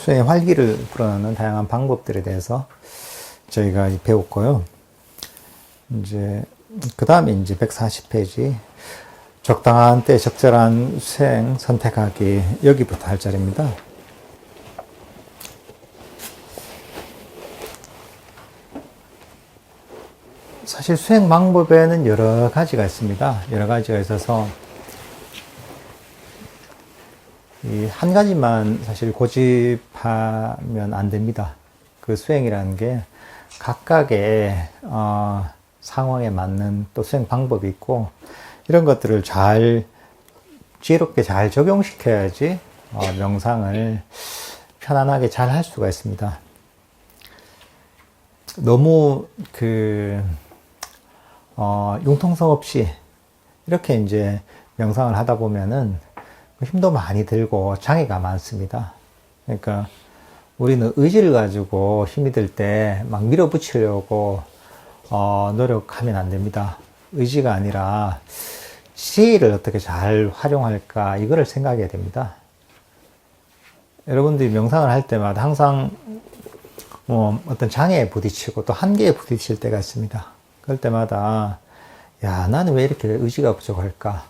수행의 활기를 불어넣는 다양한 방법들에 대해서 저희가 배웠고요. 이제 그 다음에 이제 140페이지 적당한 때 적절한 수행 선택하기, 여기부터 할 자리입니다. 사실 수행 방법에는 여러 가지가 있습니다. 여러 가지가 있어서 이 한 가지만 사실 고집하면 안 됩니다. 그 수행이라는 게 각각의 상황에 맞는 또 수행 방법이 있고, 이런 것들을 잘 지혜롭게 잘 적용시켜야지 명상을 편안하게 잘 할 수가 있습니다. 너무 융통성 없이 이렇게 이제 명상을 하다 보면은 힘도 많이 들고 장애가 많습니다. 그러니까 우리는 의지를 가지고 힘이 들 때 막 밀어붙이려고 노력하면 안 됩니다. 의지가 아니라 지혜를 어떻게 잘 활용할까, 이거를 생각해야 됩니다. 여러분들이 명상을 할 때마다 항상 어떤 장애에 부딪히고 또 한계에 부딪힐 때가 있습니다. 그럴 때마다 야, 나는 왜 이렇게 의지가 부족할까,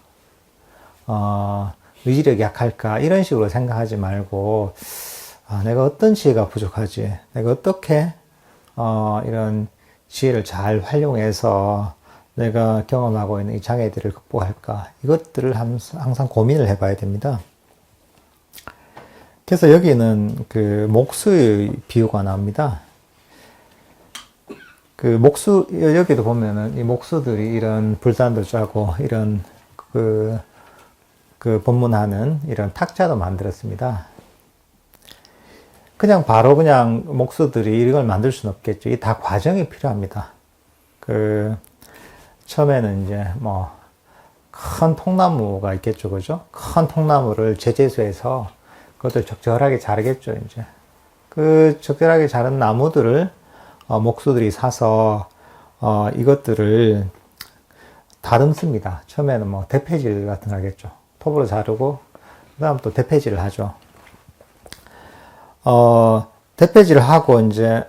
의지력이 약할까, 이런 식으로 생각하지 말고 내가 어떤 지혜가 부족하지, 내가 어떻게 이런 지혜를 잘 활용해서 내가 경험하고 있는 이 장애들을 극복할까, 이것들을 항상 고민을 해봐야 됩니다. 그래서 여기는 그 목수의 비유가 나옵니다. 그 목수, 여기도 보면은 이 목수들이 이런 불단도 짜고 이런 그 법문하는 이런 탁자도 만들었습니다. 그냥 바로 그냥 목수들이 이걸 만들 수는 없겠죠. 이 다 과정이 필요합니다. 처음에는 이제 큰 통나무가 있겠죠. 그죠? 큰 통나무를 제재소해서 그것을 적절하게 자르겠죠. 이제 그 적절하게 자른 나무들을 목수들이 사서 이것들을 다듬습니다. 처음에는 대패질 같은 거 하겠죠. 톱으로 자르고 그 다음 또 대패질을 하죠. 대패질을 하고 이제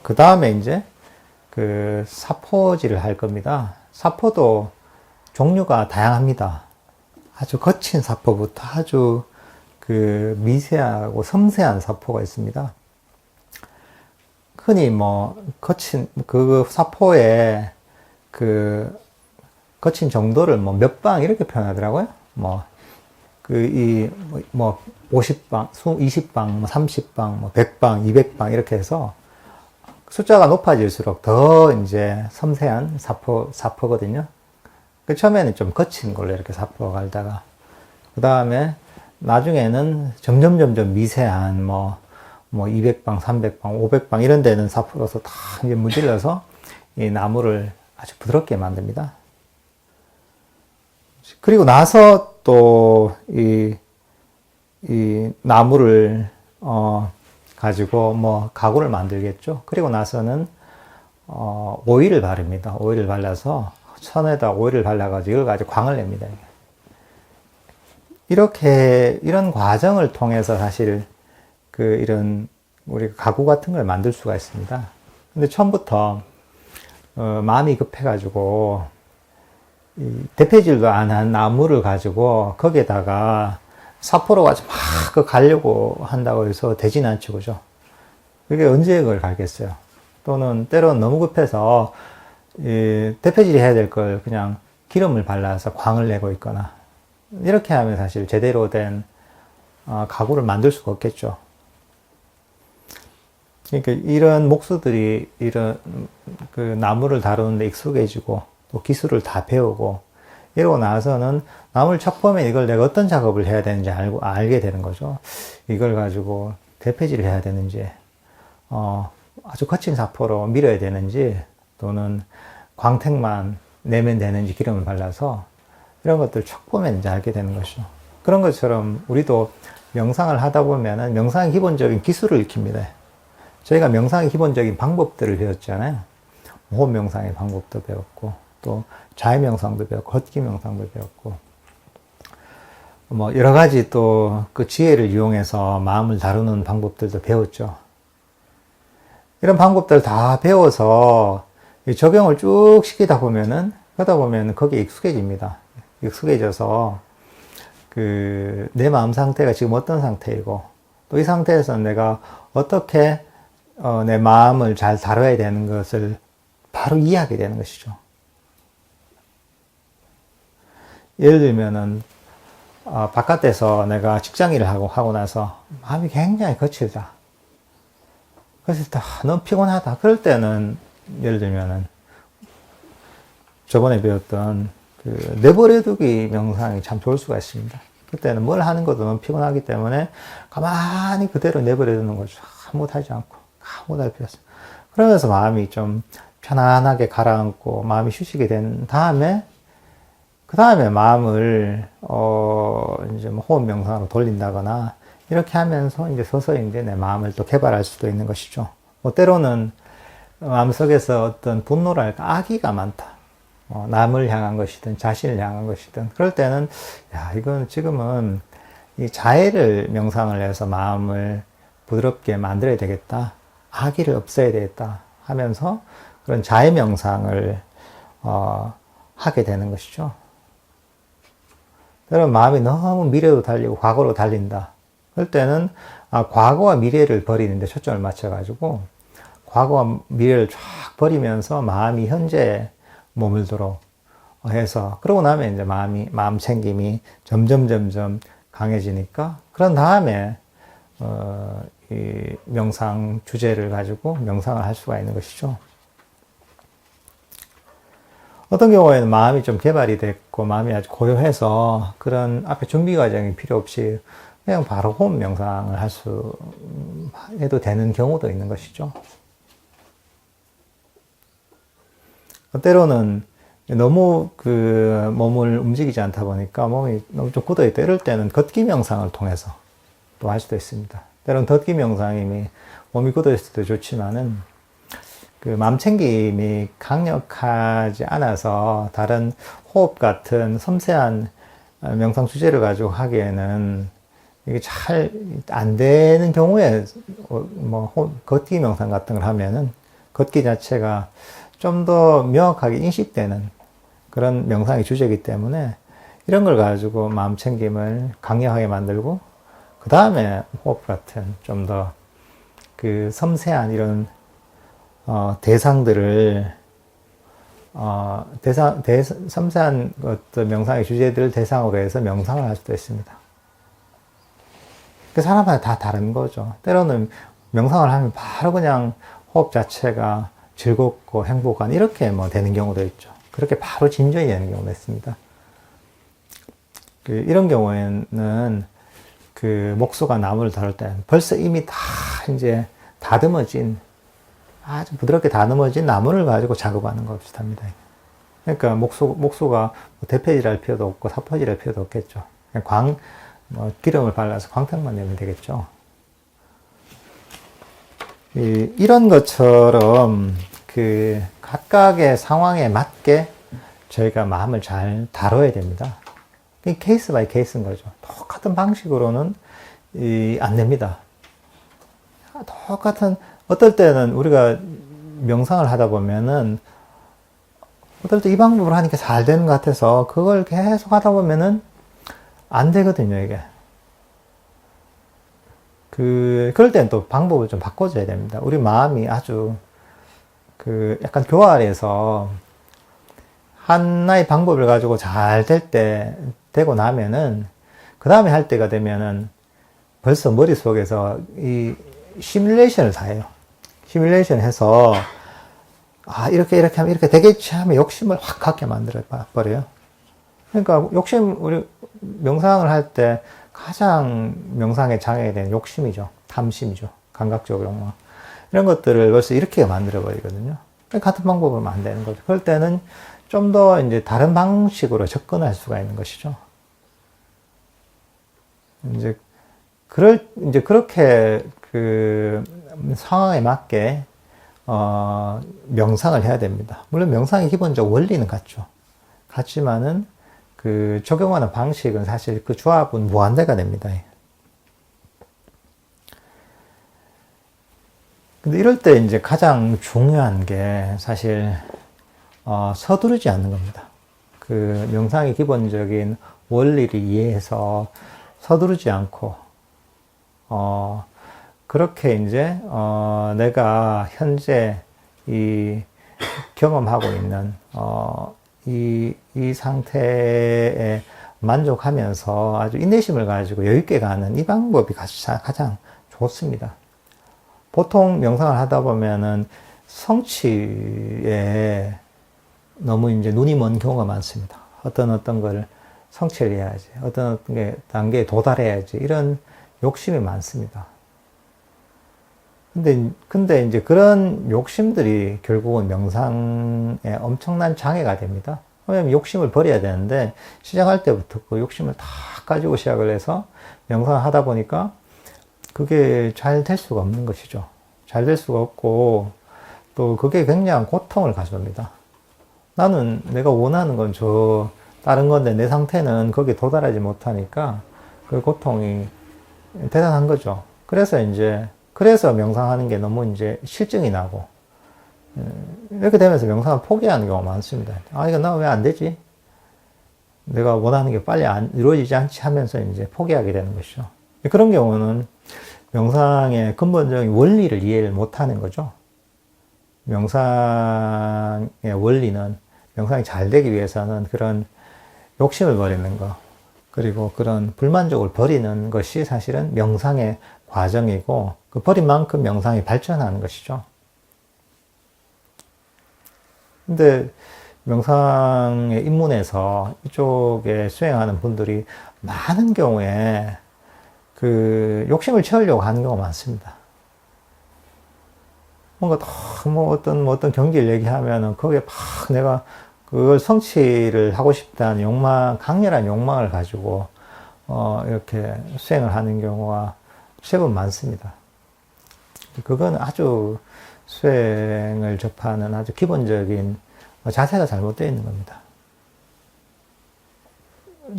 그 다음에 이제 그 사포질을 할 겁니다. 사포도 종류가 다양합니다. 아주 거친 사포부터 아주 그 미세하고 섬세한 사포가 있습니다. 흔히 거친 그 사포의 그 거친 정도를 몇 방 이렇게 표현하더라고요. 50방, 20방, 30방, 100방, 200방 이렇게 해서 숫자가 높아질수록 더 이제 섬세한 사포거든요. 처음에는 좀 거친 걸로 이렇게 사포 갈다가, 그 다음에 나중에는 점점 미세한 200방, 300방, 500방 이런 데는 사포로서 다 이제 문질러서 이 나무를 아주 부드럽게 만듭니다. 그리고 나서 또 이 나무를 가지고 가구를 만들겠죠. 그리고 나서는 오일을 바릅니다. 오일을 발라서 천에다 오일을 발라가지고 이걸 가지고 광을 냅니다. 이런 과정을 통해서 사실 이런 우리가 가구 같은 걸 만들 수가 있습니다. 근데 처음부터 마음이 급해가지고 대패질도 안 한 나무를 가지고 거기에다가 사포로 가지고 막 가려고 한다고 해서 되진 않죠. 그죠? 그게 언제 그걸 갈겠어요? 또는 때로는 너무 급해서 대패질이 해야 될 걸 그냥 기름을 발라서 광을 내고 있거나, 이렇게 하면 사실 제대로 된 가구를 만들 수가 없겠죠. 그러니까 이런 목수들이 이런 그 나무를 다루는데 익숙해지고 또 기술을 다 배우고 이러고 나서는 나무를 척 보면 이걸 내가 어떤 작업을 해야 되는지 알게 되는 거죠. 이걸 가지고 대패질을 해야 되는지, 아주 거친 사포로 밀어야 되는지, 또는 광택만 내면 되는지 기름을 발라서 이런 것들 척 보면 이제 알게 되는 것이죠. 그런 것처럼 우리도 명상을 하다 보면은 명상의 기본적인 기술을 익힙니다. 저희가 명상의 기본적인 방법들을 배웠잖아요. 호흡 명상의 방법도 배웠고, 또 자해 명상도 배웠고, 헛기 명상도 배웠고, 뭐 여러 가지 또 그 지혜를 이용해서 마음을 다루는 방법들도 배웠죠. 이런 방법들 다 배워서 적용을 쭉 시키다 보면은, 그러다 보면 거기에 익숙해집니다. 익숙해져서 내 마음 상태가 지금 어떤 상태이고, 또 이 상태에서 내가 어떻게 내 마음을 잘 다뤄야 되는 것을 바로 이해하게 되는 것이죠. 예를 들면은 바깥에서 내가 직장 일을 하고 나서 마음이 굉장히 거칠다. 그래서 너무 피곤하다. 그럴 때는 예를 들면은 저번에 배웠던 내버려두기 명상이 참 좋을 수가 있습니다. 그때는 뭘 하는 것도 너무 피곤하기 때문에 가만히 그대로 내버려두는 거죠. 아무것도 하지 않고 아무것도 할 필요 없어요. 그러면서 마음이 좀 편안하게 가라앉고 마음이 휴식이 된 다음에 그 다음에 마음을 이제 뭐 호흡 명상으로 돌린다거나 이렇게 하면서 이제 서서히 이제 내 마음을 또 개발할 수도 있는 것이죠. 뭐 때로는 마음속에서 어떤 분노랄까 악의가 많다. 남을 향한 것이든 자신을 향한 것이든 그럴 때는 이건 지금은 이 자애를 명상을 해서 마음을 부드럽게 만들어야 되겠다. 악의를 없애야 되겠다 하면서 그런 자애 명상을 하게 되는 것이죠. 여러분 마음이 너무 미래로 달리고 과거로 달린다. 그럴 때는 과거와 미래를 버리는데 초점을 맞춰가지고 과거와 미래를 쫙 버리면서 마음이 현재에 머물도록 해서 그러고 나면 이제 마음 챙김이 점점 강해지니까 그런 다음에 이 명상 주제를 가지고 명상을 할 수가 있는 것이죠. 어떤 경우에는 마음이 좀 개발이 됐고 마음이 아주 고요해서 그런 앞에 준비 과정이 필요 없이 그냥 바로 호흡 명상을 해도 되는 경우도 있는 것이죠. 때로는 너무 몸을 움직이지 않다 보니까 몸이 너무 좀 굳어있다. 이럴 때는 걷기 명상을 통해서 또 할 수도 있습니다. 때로는 걷기 명상이 몸이 굳어있을 때 좋지만은 마음 챙김이 강력하지 않아서 다른 호흡 같은 섬세한 명상 주제를 가지고 하기에는 이게 잘 안 되는 경우에 걷기 명상 같은 걸 하면은 걷기 자체가 좀 더 명확하게 인식되는 그런 명상의 주제이기 때문에 이런 걸 가지고 마음 챙김을 강력하게 만들고 그 다음에 호흡 같은 좀 더 섬세한 이런 대상들을 섬세한 어떤 명상의 주제들을 대상으로 해서 명상을 할 수도 있습니다. 사람마다 다 다른 거죠. 때로는 명상을 하면 바로 그냥 호흡 자체가 즐겁고 행복한 이렇게 되는 경우도 있죠. 그렇게 바로 진전이 되는 경우도 있습니다. 이런 경우에는 목수가 나무를 다룰 때 벌써 이미 다 이제 다듬어진 아주 부드럽게 다듬어진 나무를 가지고 작업하는 것 비슷합니다. 그러니까 목수가 대패질할 필요도 없고 사포질할 필요도 없겠죠. 그냥 기름을 발라서 광택만 내면 되겠죠. 이런 것처럼 각각의 상황에 맞게 저희가 마음을 잘 다뤄야 됩니다. 케이스 바이 케이스인 거죠. 똑같은 방식으로는 안 됩니다. 어떨 때는 우리가 명상을 하다 보면은 어떨 때 이 방법을 하니까 잘 되는 것 같아서 그걸 계속 하다 보면은 안 되거든요, 이게. 그럴 때는 또 방법을 좀 바꿔줘야 됩니다. 우리 마음이 아주 약간 교활해서 하나의 방법을 가지고 잘 되고 나면은 그 다음에 할 때가 되면은 벌써 머릿속에서 이 시뮬레이션을 다 해요. 시뮬레이션 해서 이렇게 하면 이렇게 되겠지 하면 욕심을 확 갖게 만들어 버려요. 그러니까 우리 명상을 할 때 가장 명상의 장애에 대한 욕심이죠. 탐심이죠. 감각적으로 이런 것들을 벌써 이렇게 만들어 버리거든요. 같은 방법으로 안 되는 거죠. 그럴 때는 좀 더 이제 다른 방식으로 접근할 수가 있는 것이죠. 이제 그렇게 상황에 맞게 명상을 해야 됩니다. 물론 명상의 기본적 원리는 같죠. 같지만은 그 적용하는 방식은 사실 그 조합은 무한대가 됩니다. 근데 이럴 때 이제 가장 중요한 게 사실 서두르지 않는 겁니다. 그 명상의 기본적인 원리를 이해해서 서두르지 않고 그렇게 이제 내가 현재 이 경험하고 있는 이 상태에 만족하면서 아주 인내심을 가지고 여유 있게 가는 이 방법이 가장 좋습니다. 보통 명상을 하다 보면은 성취에 너무 이제 눈이 먼 경우가 많습니다. 어떤 걸 성취를 해야지, 어떤 단계에 도달해야지, 이런 욕심이 많습니다. 근데 이제 그런 욕심들이 결국은 명상에 엄청난 장애가 됩니다. 왜냐면 욕심을 버려야 되는데, 시작할 때부터 그 욕심을 다 가지고 시작을 해서 명상을 하다 보니까 그게 잘 될 수가 없는 것이죠. 잘 될 수가 없고, 또 그게 굉장한 고통을 가져옵니다. 나는 내가 원하는 건 다른 건데 내 상태는 거기에 도달하지 못하니까 그 고통이 대단한 거죠. 그래서 명상하는 게 너무 이제 실증이 나고, 이렇게 되면서 명상을 포기하는 경우가 많습니다. 이거 나 왜 안 되지? 내가 원하는 게 빨리 이루어지지 않지 하면서 이제 포기하게 되는 것이죠. 그런 경우는 명상의 근본적인 원리를 이해를 못하는 거죠. 명상의 원리는, 명상이 잘 되기 위해서는 그런 욕심을 버리는 것, 그리고 그런 불만족을 버리는 것이 사실은 명상의 과정이고, 그 버린 만큼 명상이 발전하는 것이죠. 근데 명상에 입문해서 이쪽에 수행하는 분들이 많은 경우에 그 욕심을 채우려고 하는 경우가 많습니다. 뭔가 어떤 경기를 얘기하면은 거기에 막 내가 그걸 성취를 하고 싶다는 강렬한 욕망을 가지고 이렇게 수행을 하는 경우가 제법 많습니다. 그건 아주 수행을 접하는 아주 기본적인 자세가 잘못되어 있는 겁니다.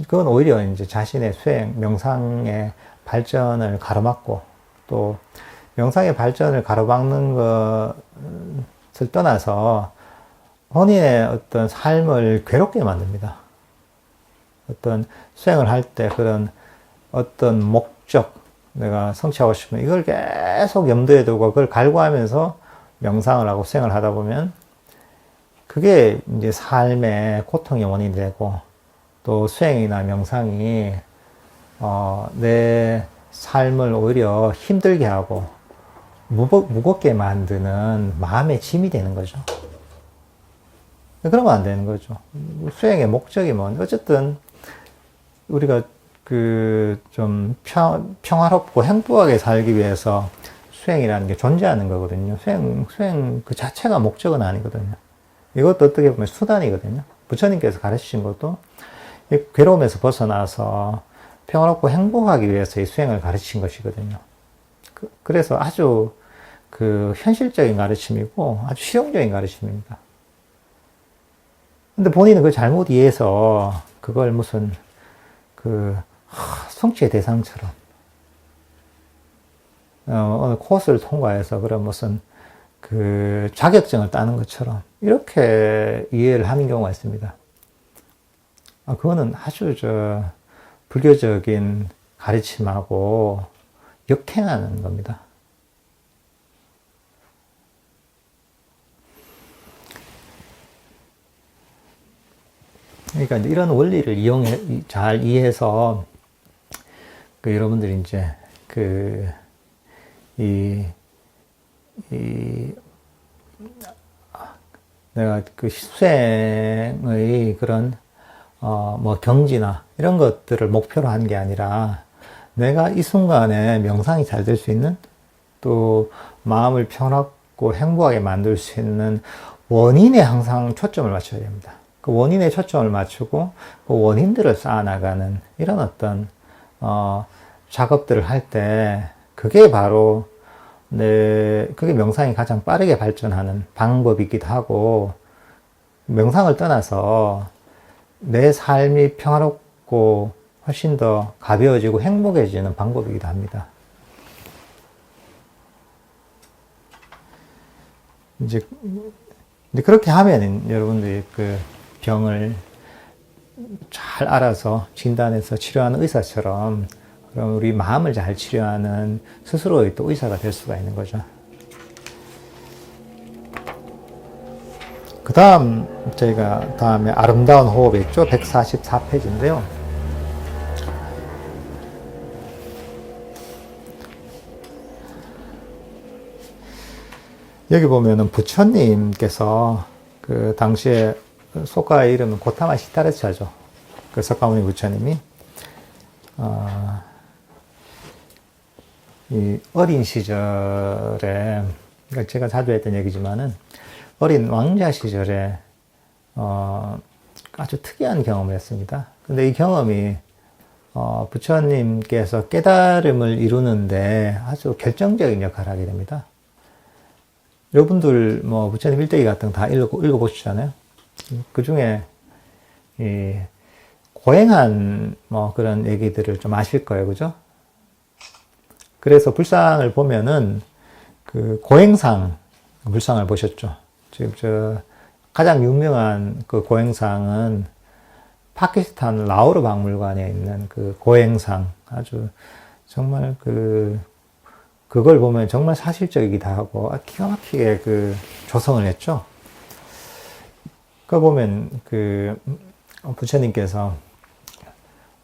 그건 오히려 이제 자신의 명상의 발전을 가로막고, 또 명상의 발전을 가로막는 것을 떠나서 본인의 어떤 삶을 괴롭게 만듭니다. 어떤 수행을 할 때 그런 어떤 목적, 내가 성취하고 싶은 이걸 계속 염두에 두고 그걸 갈구하면서 명상을 하고 수행을 하다 보면 그게 이제 삶의 고통의 원인이 되고, 또 수행이나 명상이 내 삶을 오히려 힘들게 하고 무겁게 만드는 마음의 짐이 되는 거죠. 그러면 안 되는 거죠. 수행의 목적이 뭔지, 어쨌든 우리가 좀 평화롭고 행복하게 살기 위해서 수행이라는 게 존재하는 거거든요. 수행 그 자체가 목적은 아니거든요. 이것도 어떻게 보면 수단이거든요. 부처님께서 가르치신 것도 괴로움에서 벗어나서 평화롭고 행복하기 위해서 이 수행을 가르친 것이거든요. 그래서 아주 현실적인 가르침이고 아주 실용적인 가르침입니다. 근데 본인은 그걸 잘못 이해해서 그걸 무슨 성취의 대상처럼 어느 코스를 통과해서 그런 무슨 자격증을 따는 것처럼 이렇게 이해를 하는 경우가 있습니다. 그거는 아주 불교적인 가르침하고 역행하는 겁니다. 그러니까 이런 원리를 잘 이해해서 여러분들이 이제 내가 수행의 그런 경지나 이런 것들을 목표로 한 게 아니라 내가 이 순간에 명상이 잘 될 수 있는, 또 마음을 평화롭고 행복하게 만들 수 있는 원인에 항상 초점을 맞춰야 됩니다. 그 원인에 초점을 맞추고 그 원인들을 쌓아나가는 이런 어떤 작업들을 할 때 그게 바로 그게 명상이 가장 빠르게 발전하는 방법이기도 하고, 명상을 떠나서 내 삶이 평화롭고 훨씬 더 가벼워지고 행복해지는 방법이기도 합니다. 이제 그렇게 하면 여러분들이 그 병을 잘 알아서 진단해서 치료하는 의사처럼 그럼 우리 마음을 잘 치료하는 스스로의 또 의사가 될 수가 있는 거죠. 그 다음 저희가 다음에 아름다운 호흡이 있죠. 144페이지인데요. 여기 보면은 부처님께서 그 당시에 소가의 이름은 고타마 시타르차죠. 그 석가모니 부처님이 이 어린 시절에, 그러니까 제가 자주 했던 얘기지만은 어린 왕자 시절에 아주 특이한 경험을 했습니다. 근데 이 경험이 부처님께서 깨달음을 이루는데 아주 결정적인 역할을 하게 됩니다. 여러분들 뭐 부처님 일대기 같은 거 다 읽어보시잖아요. 그 중에 이 고행한 뭐 그런 얘기들을 좀 아실 거예요, 그죠? 그래서 불상을 보면은 그 고행상 불상을 보셨죠. 지금 저 가장 유명한 그 고행상은 파키스탄 라오르 박물관에 있는 그 고행상, 아주 정말 그걸 보면 정말 사실적이기도 하고 기가 막히게 그 조성을 했죠. 그거 보면 그 부처님께서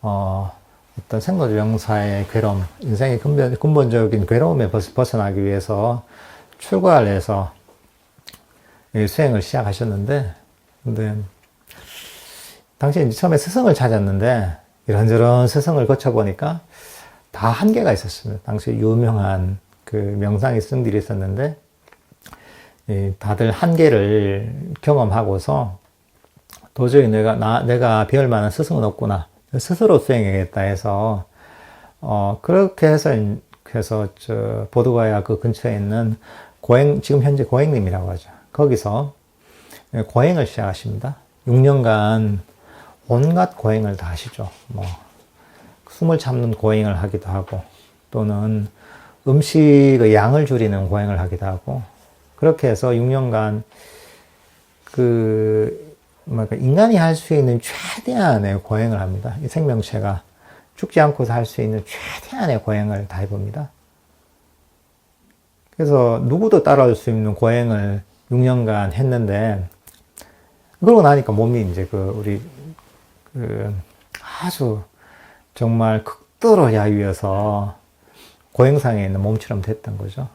어떤 생로병사의 괴로움, 인생의 근본적인 괴로움에 벗어나기 위해서 출가를 해서 수행을 시작하셨는데, 근데 당시에 이제 처음에 스승을 찾았는데 이런저런 스승을 거쳐보니까 다 한계가 있었습니다. 당시 유명한 그 명상의 스승들이 있었는데 다들 한계를 경험하고서 도저히 내가 배울 만한 스승은 없구나. 스스로 수행해야겠다 해서 그렇게 해서 저 보드가야 그 근처에 있는 지금 현재 고행림이라고 하죠. 거기서 고행을 시작하십니다. 6년간 온갖 고행을 다 하시죠. 뭐 숨을 참는 고행을 하기도 하고 또는 음식의 양을 줄이는 고행을 하기도 하고 그렇게 해서 6년간 인간이 할 수 있는 최대한의 고행을 합니다. 이 생명체가 죽지 않고서 할 수 있는 최대한의 고행을 다 해봅니다. 그래서 누구도 따라올 수 있는 고행을 6년간 했는데 그러고 나니까 몸이 이제 아주 정말 극도로 야위어서 고행상에 있는 몸처럼 됐던 거죠.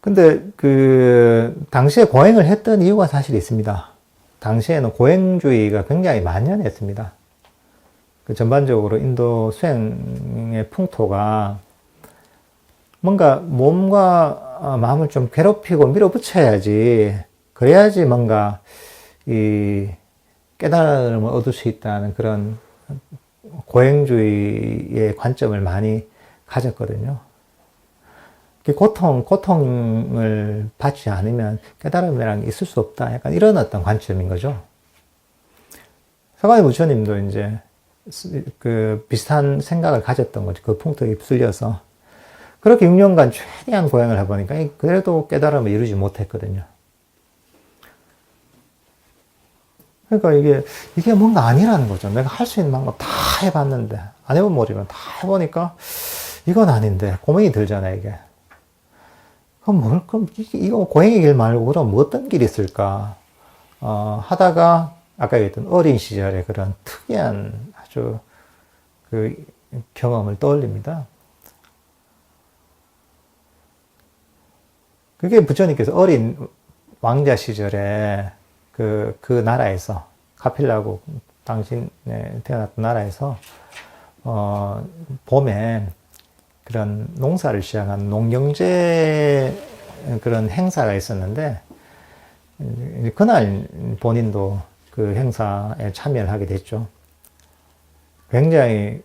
근데 당시에 고행을 했던 이유가 사실 있습니다. 당시에는 고행주의가 굉장히 만연했습니다. 전반적으로 인도 수행의 풍토가 뭔가 몸과 마음을 좀 괴롭히고 밀어붙여야지, 그래야지 뭔가 이 깨달음을 얻을 수 있다는 그런 고행주의의 관점을 많이 가졌거든요. 고통을 받지 않으면 깨달음이라는 게 있을 수 없다. 약간 이런 어떤 관점인 거죠. 석가모니 부처님도 이제 비슷한 생각을 가졌던 거죠. 그 풍토에 휩쓸려서. 그렇게 6년간 최대한 고행을 해보니까 그래도 깨달음을 이루지 못했거든요. 그러니까 이게 뭔가 아니라는 거죠. 내가 할 수 있는 방법 다 해봤는데, 안 해본 모르면 다 해보니까 이건 아닌데, 고민이 들잖아요, 이게. 그럼 이거 고행의 길 말고 그럼 뭐 어떤 길이 있을까? 하다가, 아까 얘기했던 어린 시절의 그런 특이한 아주 경험을 떠올립니다. 그게 부처님께서 어린 왕자 시절에 그 나라에서, 카필라고 당신에 태어났던 나라에서, 봄에 그런 농사를 시작한 농경제 그런 행사가 있었는데, 그날 본인도 그 행사에 참여를 하게 됐죠. 굉장히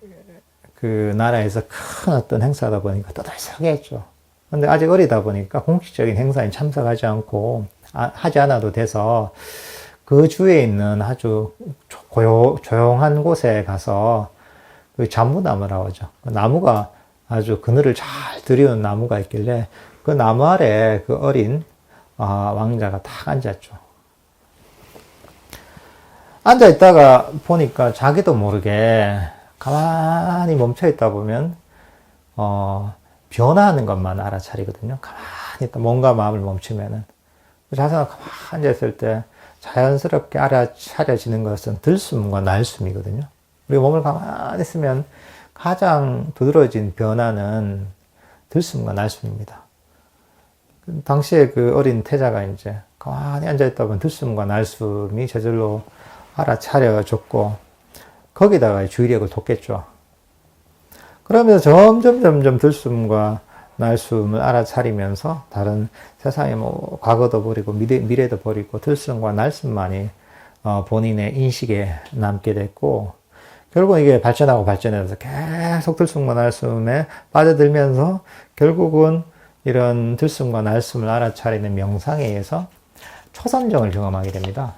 그 나라에서 큰 어떤 행사다 보니까 떠들썩했죠. 근데 아직 어리다 보니까 공식적인 행사에 참석하지 않고 하지 않아도 돼서 그 주위에 있는 아주 조용한 곳에 가서 그 잠무나무라고 하죠. 그 나무가 아주 그늘을 잘 들이우는 나무가 있길래 그 나무 아래 그 어린 왕자가 딱 앉았죠. 앉아 있다가 보니까 자기도 모르게 가만히 멈춰 있다 보면 변화하는 것만 알아차리거든요. 가만히 있다 뭔가 마음을 멈추면은 자세가 가만히 앉아 있을 때 자연스럽게 알아차려지는 것은 들숨과 날숨이거든요. 우리 몸을 가만히 있으면 가장 두드러진 변화는 들숨과 날숨입니다. 당시에 그 어린 태자가 이제 가만히 앉아있다 보면 들숨과 날숨이 저절로 알아차려졌고, 거기다가 주의력을 뒀겠죠. 그러면서 점점 들숨과 날숨을 알아차리면서 다른 세상에 뭐 과거도 버리고 미래도 버리고 들숨과 날숨만이 본인의 인식에 남게 됐고, 결국 이게 발전하고 발전해서 계속 들숨과 날숨에 빠져들면서 결국은 이런 들숨과 날숨을 알아차리는 명상에 의해서 초선정을 경험하게 됩니다.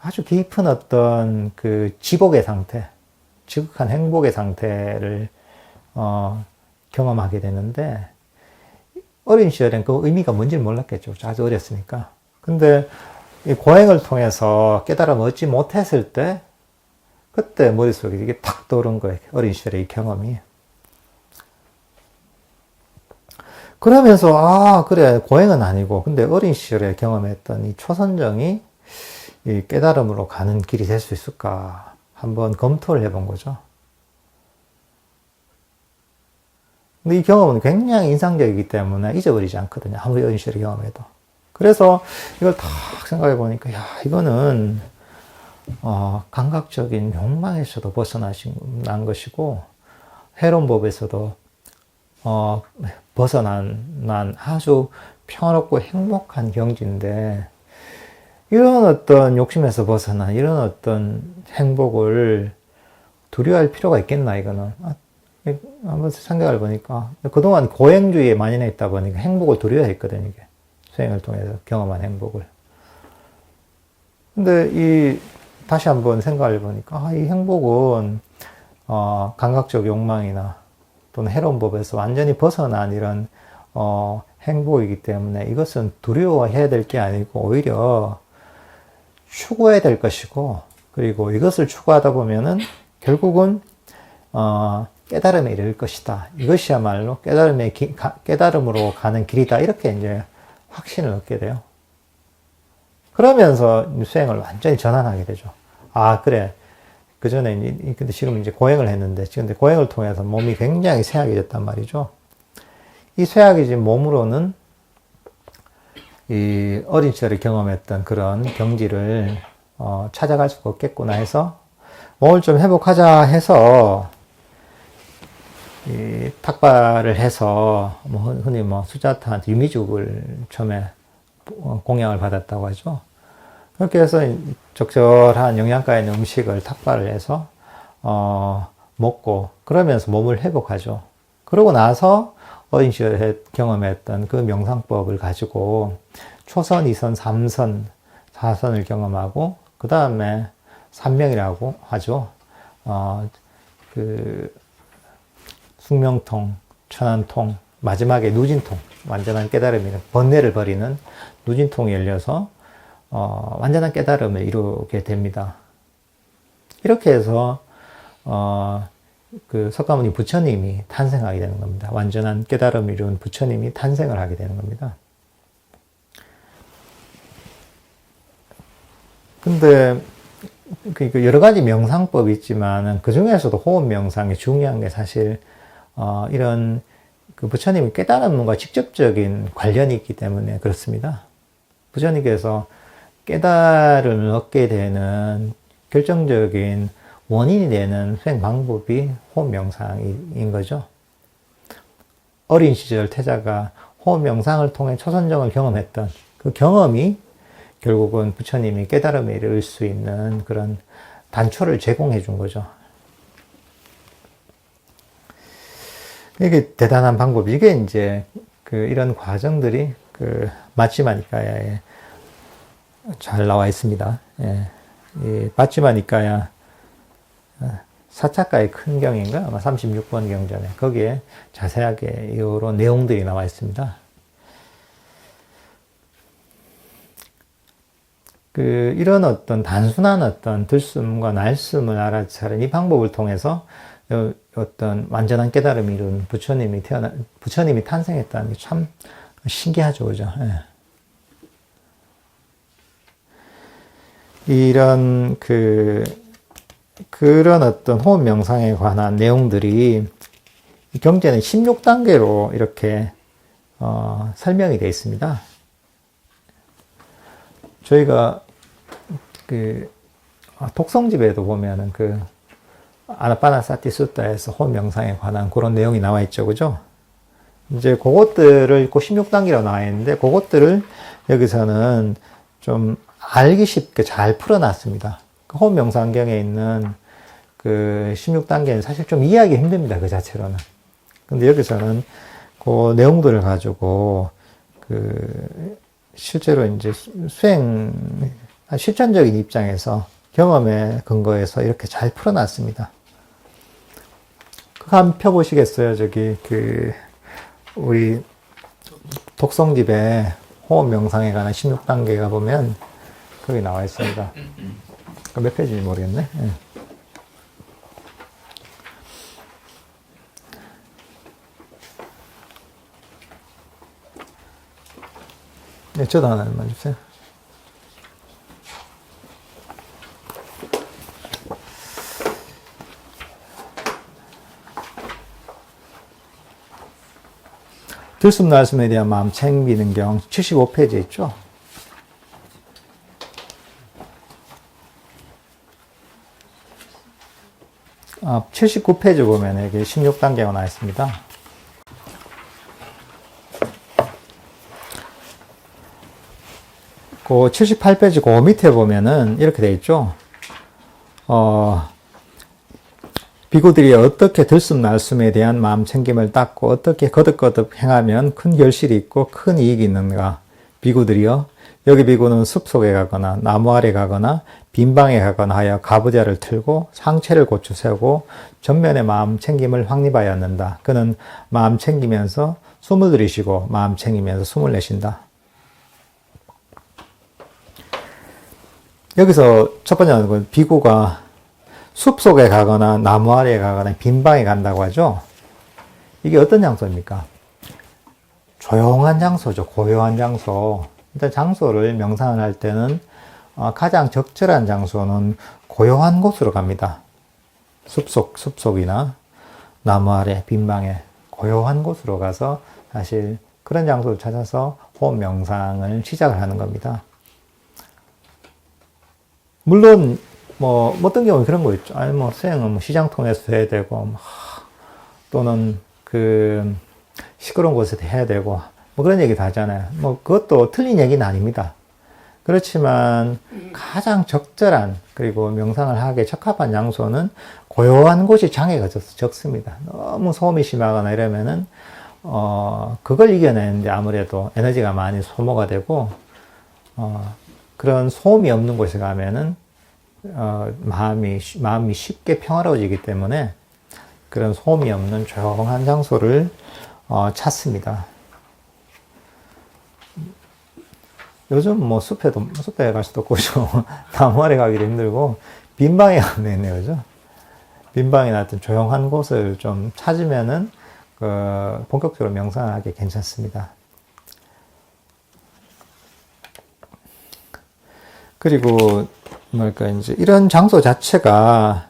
아주 깊은 어떤 그 지복의 상태, 지극한 행복의 상태를 경험하게 되는데, 어린 시절엔 그 의미가 뭔지를 몰랐겠죠. 아주 어렸으니까. 근데 이 고행을 통해서 깨달음을 얻지 못했을 때, 그때 머릿속에 이게 탁 떠오른 거예요. 어린 시절의 이 경험이. 그러면서, 그래, 고행은 아니고, 근데 어린 시절에 경험했던 이 초선정이 이 깨달음으로 가는 길이 될 수 있을까? 한번 검토를 해본 거죠. 근데 이 경험은 굉장히 인상적이기 때문에 잊어버리지 않거든요. 아무리 어린 시절에 경험해도. 그래서 이걸 딱 생각해 보니까, 이거는, 감각적인 욕망에서도 벗어난 것이고, 해론법에서도, 벗어난 아주 평화롭고 행복한 경지인데, 이런 어떤 욕심에서 벗어난 이런 어떤 행복을 두려워할 필요가 있겠나, 이거는. 한번 생각을 보니까, 그동안 고행주의에 만연해 있다 보니까 행복을 두려워했거든요, 이게. 수행을 통해서 경험한 행복을. 근데 다시 한번 생각을 해보니까, 이 행복은, 감각적 욕망이나 또는 해론법에서 완전히 벗어난 이런, 행복이기 때문에 이것은 두려워해야 될 게 아니고 오히려 추구해야 될 것이고, 그리고 이것을 추구하다 보면은 결국은, 깨달음에 이를 것이다. 이것이야말로 깨달음으로 가는 길이다. 이렇게 이제 확신을 얻게 돼요. 그러면서 수행을 완전히 전환하게 되죠. 그래. 그 전에, 근데 지금 이제 고행을 했는데, 지금 고행을 통해서 몸이 굉장히 쇠약해졌단 말이죠. 이 쇠약해진 몸으로는 이 어린 시절에 경험했던 그런 경지를 찾아갈 수가 없겠구나 해서 몸을 좀 회복하자 해서 이 탁발을 해서 흔히 수자타한테 유미죽을 처음에 공양을 받았다고 하죠. 그렇게 해서 적절한 영양가 있는 음식을 탁발을 해서 먹고 그러면서 몸을 회복하죠. 그러고 나서 어린 시절에 경험했던 그 명상법을 가지고 초선, 2선, 3선, 4선을 경험하고 그 다음에 삼명이라고 하죠. 숙명통, 천안통, 마지막에 누진통, 완전한 깨달음이는 번뇌를 버리는 누진통이 열려서 완전한 깨달음을 이루게 됩니다. 이렇게 해서 그 석가모니 부처님이 탄생하게 되는 겁니다. 완전한 깨달음을 이룬 부처님이 탄생을 하게 되는 겁니다. 근데 여러 가지 명상법이 있지만 그 중에서도 호흡 명상이 중요한 게 사실 이런 그 부처님의 깨달음과 직접적인 관련이 있기 때문에 그렇습니다. 부처님께서 깨달음을 얻게 되는 결정적인 원인이 되는 수행 방법이 호흡 명상인 거죠. 어린 시절 태자가 호흡 명상을 통해 초선정을 경험했던 그 경험이 결국은 부처님이 깨달음에 이를 수 있는 그런 단초를 제공해 준 거죠. 이게 대단한 방법. 이게 이제 이런 과정들이 마치마 니까야에 잘 나와 있습니다. 예. 이 마치마 니까야 사차가의 큰 경인가 아마 36번 경전에 거기에 자세하게 이런 내용들이 나와 있습니다. 이런 어떤 단순한 어떤 들숨과 날숨을 알아차린 이 방법을 통해서 어떤 완전한 깨달음을 이룬 부처님이 탄생했다는 게 참 신기하죠, 그죠? 예. 이런 그런 어떤 호흡 명상에 관한 내용들이 경제는 16단계로 이렇게 설명이 되어 있습니다. 저희가 독성집에도 보면은 아나파나사티 수타에서 호흡 명상에 관한 그런 내용이 나와 있죠, 그죠? 이제 그것들을 16단계로 나와 있는데 그것들을 여기서는 좀 알기 쉽게 잘 풀어놨습니다. 호흡 명상경에 있는 16단계는 사실 좀 이해하기 힘듭니다, 그 자체로는. 근데 여기서는 그 내용들을 가지고 실제로 이제 실천적인 입장에서 경험에 근거해서 이렇게 잘 풀어놨습니다. 그거 한번 펴보시겠어요? 저기, 우리 독성집에 호흡 명상에 관한 16단계가 보면 거기 나와 있습니다. 몇 페이지인지 모르겠네. 네. 네, 저도 하나만 주세요. 들숨 날숨에 대한 마음 챙기는 경 75페이지에 있죠. 79페이지 보면 여기 16단계가 나와 있습니다. 그 78페이지 그 밑에 보면은 이렇게 되어 있죠. 비구들이 어떻게 들숨 날숨에 대한 마음 챙김을 닦고 어떻게 거듭거듭 행하면 큰 결실이 있고 큰 이익이 있는가. 비구들이여, 여기 비구는 숲속에 가거나 나무 아래 가거나 빈방에 가거나 하여 가부좌를 틀고 상체를 고추 세우고 전면에 마음 챙김을 확립하였는다. 그는 마음 챙기면서 숨을 들이쉬고 마음 챙기면서 숨을 내쉰다. 여기서 첫 번째는 건 비구가 숲속에 가거나 나무 아래에 가거나 빈방에 간다고 하죠. 이게 어떤 장소입니까? 조용한 장소죠. 고요한 장소. 일단 장소를 명상을 할 때는 가장 적절한 장소는 고요한 곳으로 갑니다. 숲속이나 나무 아래, 빈방에 고요한 곳으로 가서 사실 그런 장소를 찾아서 호흡 명상을 시작을 하는 겁니다. 물론 어떤 경우는 그런 거 있죠. 수행은 시장 통해서 해야 되고, 또는 시끄러운 곳에서 해야 되고, 그런 얘기도 하잖아요. 그것도 틀린 얘기는 아닙니다. 그렇지만 가장 적절한, 그리고 명상을 하기에 적합한 장소는 고요한 곳이 장애가 적습니다. 너무 소음이 심하거나 이러면은, 그걸 이겨내는데 아무래도 에너지가 많이 소모가 되고, 그런 소음이 없는 곳에 가면은, 마음이 쉽게 평화로워지기 때문에 그런 소음이 없는 조용한 장소를 찾습니다. 요즘 숲에 갈 수도 없고, 나무 아래 가기도 힘들고, 빈방에 가면 되네요, 그죠? 빈방이나 어떤 조용한 곳을 좀 찾으면은, 본격적으로 명상을 하기 괜찮습니다. 그리고, 이제 이런 장소 자체가,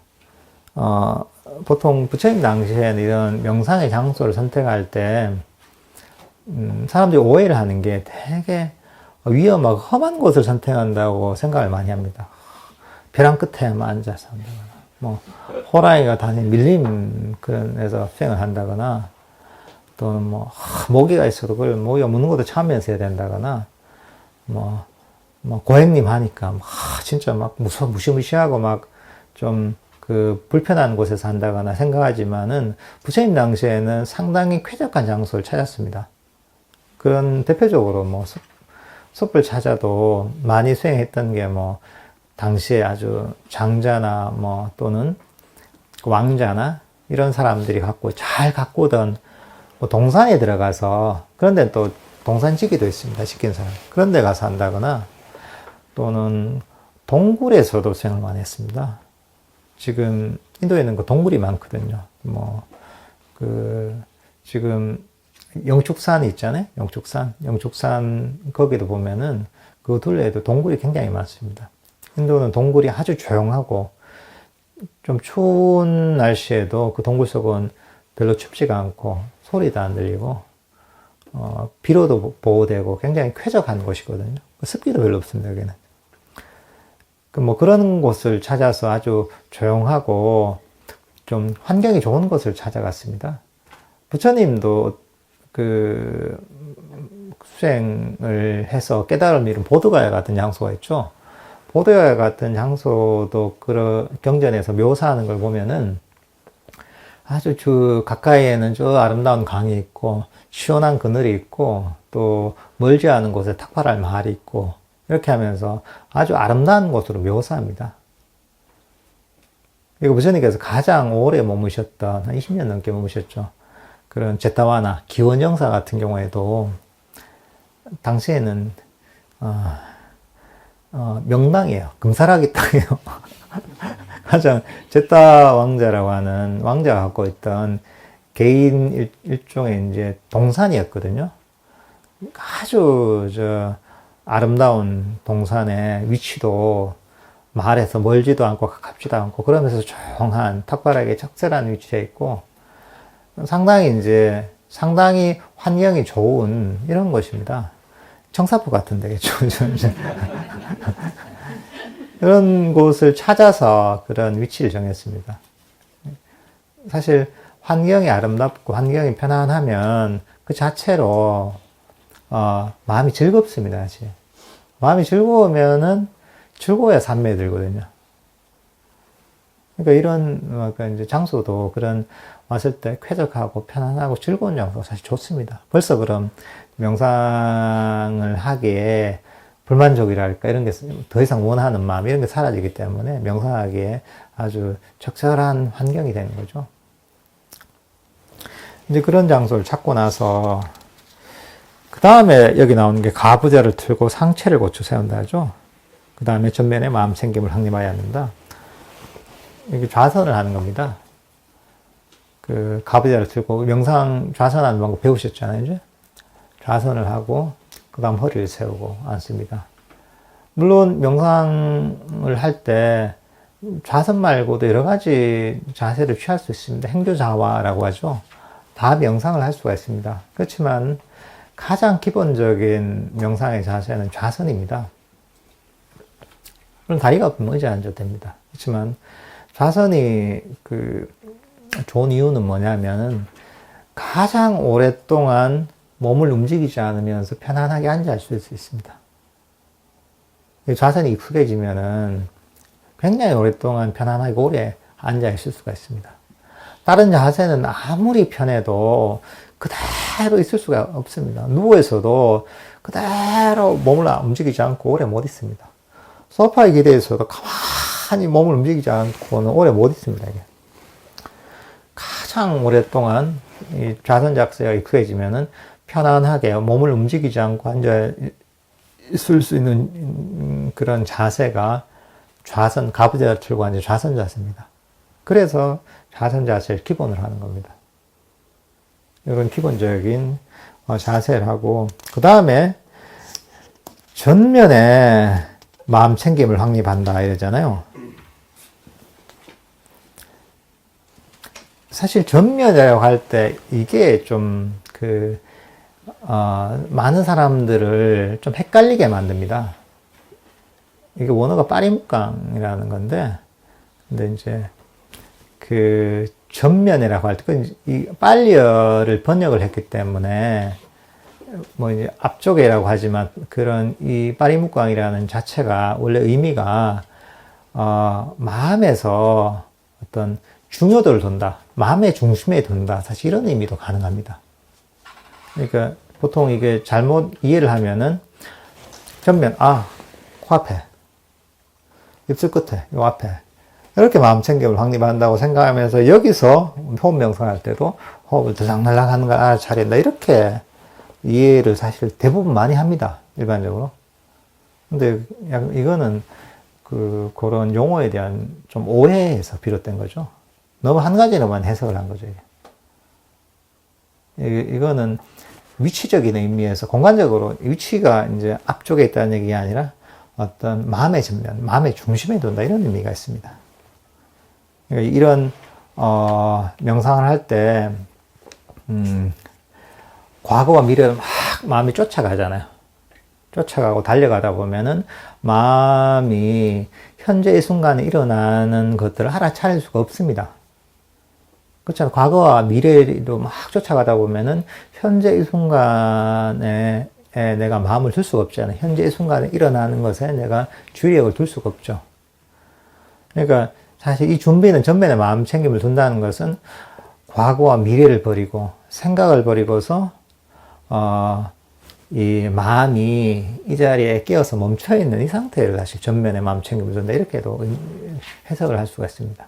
보통 부처님 당시에는 이런 명상의 장소를 선택할 때, 사람들이 오해를 하는 게 되게 위험하고 험한 곳을 선택한다고 생각을 많이 합니다. 벼랑 끝에만 앉아서 한다거나, 호랑이가 다니는 밀림 그런 데서 수행을 한다거나, 또는 모기가 있어도 그걸 모기가 무는 것도 참으면서 해야 된다거나, 고행님 하니까, 진짜 무시무시하고 불편한 곳에서 한다거나 생각하지만은, 부처님 당시에는 상당히 쾌적한 장소를 찾았습니다. 그런 대표적으로 뭐 숲을 찾아도 많이 수행했던 게 뭐 당시에 아주 장자나 뭐 또는 왕자나 이런 사람들이 잘 가꾸던 뭐 동산에 들어가서, 그런 데는 또 동산지기도 있습니다. 시킨 사람. 그런 데 가서 한다거나, 또는 동굴에서도 수행을 많이 했습니다. 지금 인도에는 그 동굴이 많거든요. 뭐 지금 영축산 있잖아요. 영축산 거기도 보면은 그 둘레에도 동굴이 굉장히 많습니다. 인도는 동굴이 아주 조용하고 좀 추운 날씨에도 그 동굴 속은 별로 춥지가 않고 소리도 안 들리고 비로도 보호되고 굉장히 쾌적한 곳이거든요. 습기도 별로 없습니다. 여기는. 뭐 그런 곳을 찾아서 아주 조용하고 좀 환경이 좋은 곳을 찾아갔습니다. 부처님도 그 수행을 해서 깨달음을 이룬 보드가야 같은 장소가 있죠. 보드가야 같은 장소도 그런 경전에서 묘사하는 걸 보면은 아주 가까이에는 저 아름다운 강이 있고 시원한 그늘이 있고 또 멀지 않은 곳에 탁발할 마을이 있고 이렇게 하면서 아주 아름다운 곳으로 묘사합니다. 이거 부처님께서 가장 오래 머무셨던, 한 20년 넘게 머무셨죠. 그런 제타와나 기원정사 같은 경우에도 당시에는 명당이에요. 금사라기 땅이에요. 가장 제타 왕자라고 하는 왕자가 갖고 있던 개인 일종의 이제 동산이었거든요. 아주 아름다운 동산의 위치도 마을에서 멀지도 않고 가깝지도 않고 그러면서 조용한 탁발하게 적절한 위치에 있고 상당히 환경이 좋은 이런 곳입니다. 청사포 같은 데겠죠. 그런 곳을 찾아서 그런 위치를 정했습니다. 사실 환경이 아름답고 환경이 편안하면 그 자체로 마음이 즐겁습니다. 사실. 마음이 즐거우면은 즐거워야 산매에 들거든요. 그러니까 이런 이제 장소도 그런 왔을 때 쾌적하고 편안하고 즐거운 장소가 사실 좋습니다. 벌써 그럼 명상을 하기에 불만족이랄까 이런 게 더 이상 원하는 마음 이런 게 사라지기 때문에 명상하기에 아주 적절한 환경이 되는 거죠. 이제 그런 장소를 찾고 나서 그 다음에 여기 나오는 게 가부좌를 틀고 상체를 고쳐 세운다 하죠. 그 다음에 전면에 마음 챙김을 확립하여야 한다. 이게 좌선을 하는 겁니다. 그 가부좌를 틀고 명상 좌선하는 방법 배우셨잖아요. 이제? 좌선을 하고 그 다음 허리를 세우고 앉습니다. 물론 명상을 할 때 좌선 말고도 여러 가지 자세를 취할 수 있습니다. 행조자화라고 하죠. 다 명상을 할 수가 있습니다. 그렇지만 가장 기본적인 명상의 자세는 좌선입니다. 그럼 다리가 없으면 의자에 앉아도 됩니다. 그렇지만 좌선이 좋은 이유는 뭐냐면 가장 오랫동안 몸을 움직이지 않으면서 편안하게 앉아 있을 수 있습니다. 좌선이 익숙해지면은 굉장히 오랫동안 편안하게 오래 앉아 있을 수가 있습니다. 다른 자세는 아무리 편해도 그대로 있을 수가 없습니다. 누워있어도 그대로 몸을 움직이지 않고 오래 못 있습니다. 소파에 기대있어도 가만히 몸을 움직이지 않고는 오래 못 있습니다. 이게. 가장 오랫동안 이 좌선 자세가 익숙해지면은 편안하게 몸을 움직이지 않고 앉아 있을 수 있는 그런 자세가 좌선, 가부좌를 틀고 앉은 좌선 자세입니다. 그래서 좌선 자세를 기본으로 하는 겁니다. 이런 기본적인 자세를 하고, 그 다음에 전면에 마음 챙김을 확립한다 이러잖아요. 사실 전면이라고 할 때 이게 좀 많은 사람들을 좀 헷갈리게 만듭니다. 이게 원어가 빠리묵강이라는 건데, 근데 이제 전면이라고 할 때, 이 빨리어를 번역을 했기 때문에, 뭐 이제 앞쪽이라고 하지만 그런 이 빠리묵강이라는 자체가 원래 의미가, 마음에서 어떤 중요도를 둔다. 마음의 중심에 둔다. 사실 이런 의미도 가능합니다. 그러니까 보통 이게 잘못 이해를 하면은 전면, 코앞에, 입술 끝에, 요 앞에. 이렇게 마음 챙김을 확립한다고 생각하면서 여기서 호흡 명상할 때도 호흡을 들락날락 하는 걸 알아차린다. 이렇게 이해를 사실 대부분 많이 합니다. 일반적으로. 근데 이거는 그런 용어에 대한 좀 오해에서 비롯된 거죠. 너무 한 가지로만 해석을 한 거죠. 이거는 위치적인 의미에서 공간적으로 위치가 이제 앞쪽에 있다는 얘기가 아니라 어떤 마음의 전면, 마음의 중심에 둔다 이런 의미가 있습니다. 그러니까 이런 명상을 할 때 과거와 미래를 막 마음이 쫓아가잖아요. 쫓아가고 달려가다 보면은 마음이 현재 이 순간에 일어나는 것들을 알아차릴 수가 없습니다. 그렇잖아요. 과거와 미래로 막 쫓아가다 보면은 현재 이 순간에 내가 마음을 둘 수가 없잖아요. 현재 이 순간에 일어나는 것에 내가 주의력을 둘 수가 없죠. 그러니까 사실 이 준비는 전면에 마음 챙김을 둔다는 것은 과거와 미래를 버리고 생각을 버리고서 이 마음이 이 자리에 끼어서 멈춰있는 이 상태를 사실 전면에 마음 챙김을 둔다 이렇게도 해석을 할 수가 있습니다.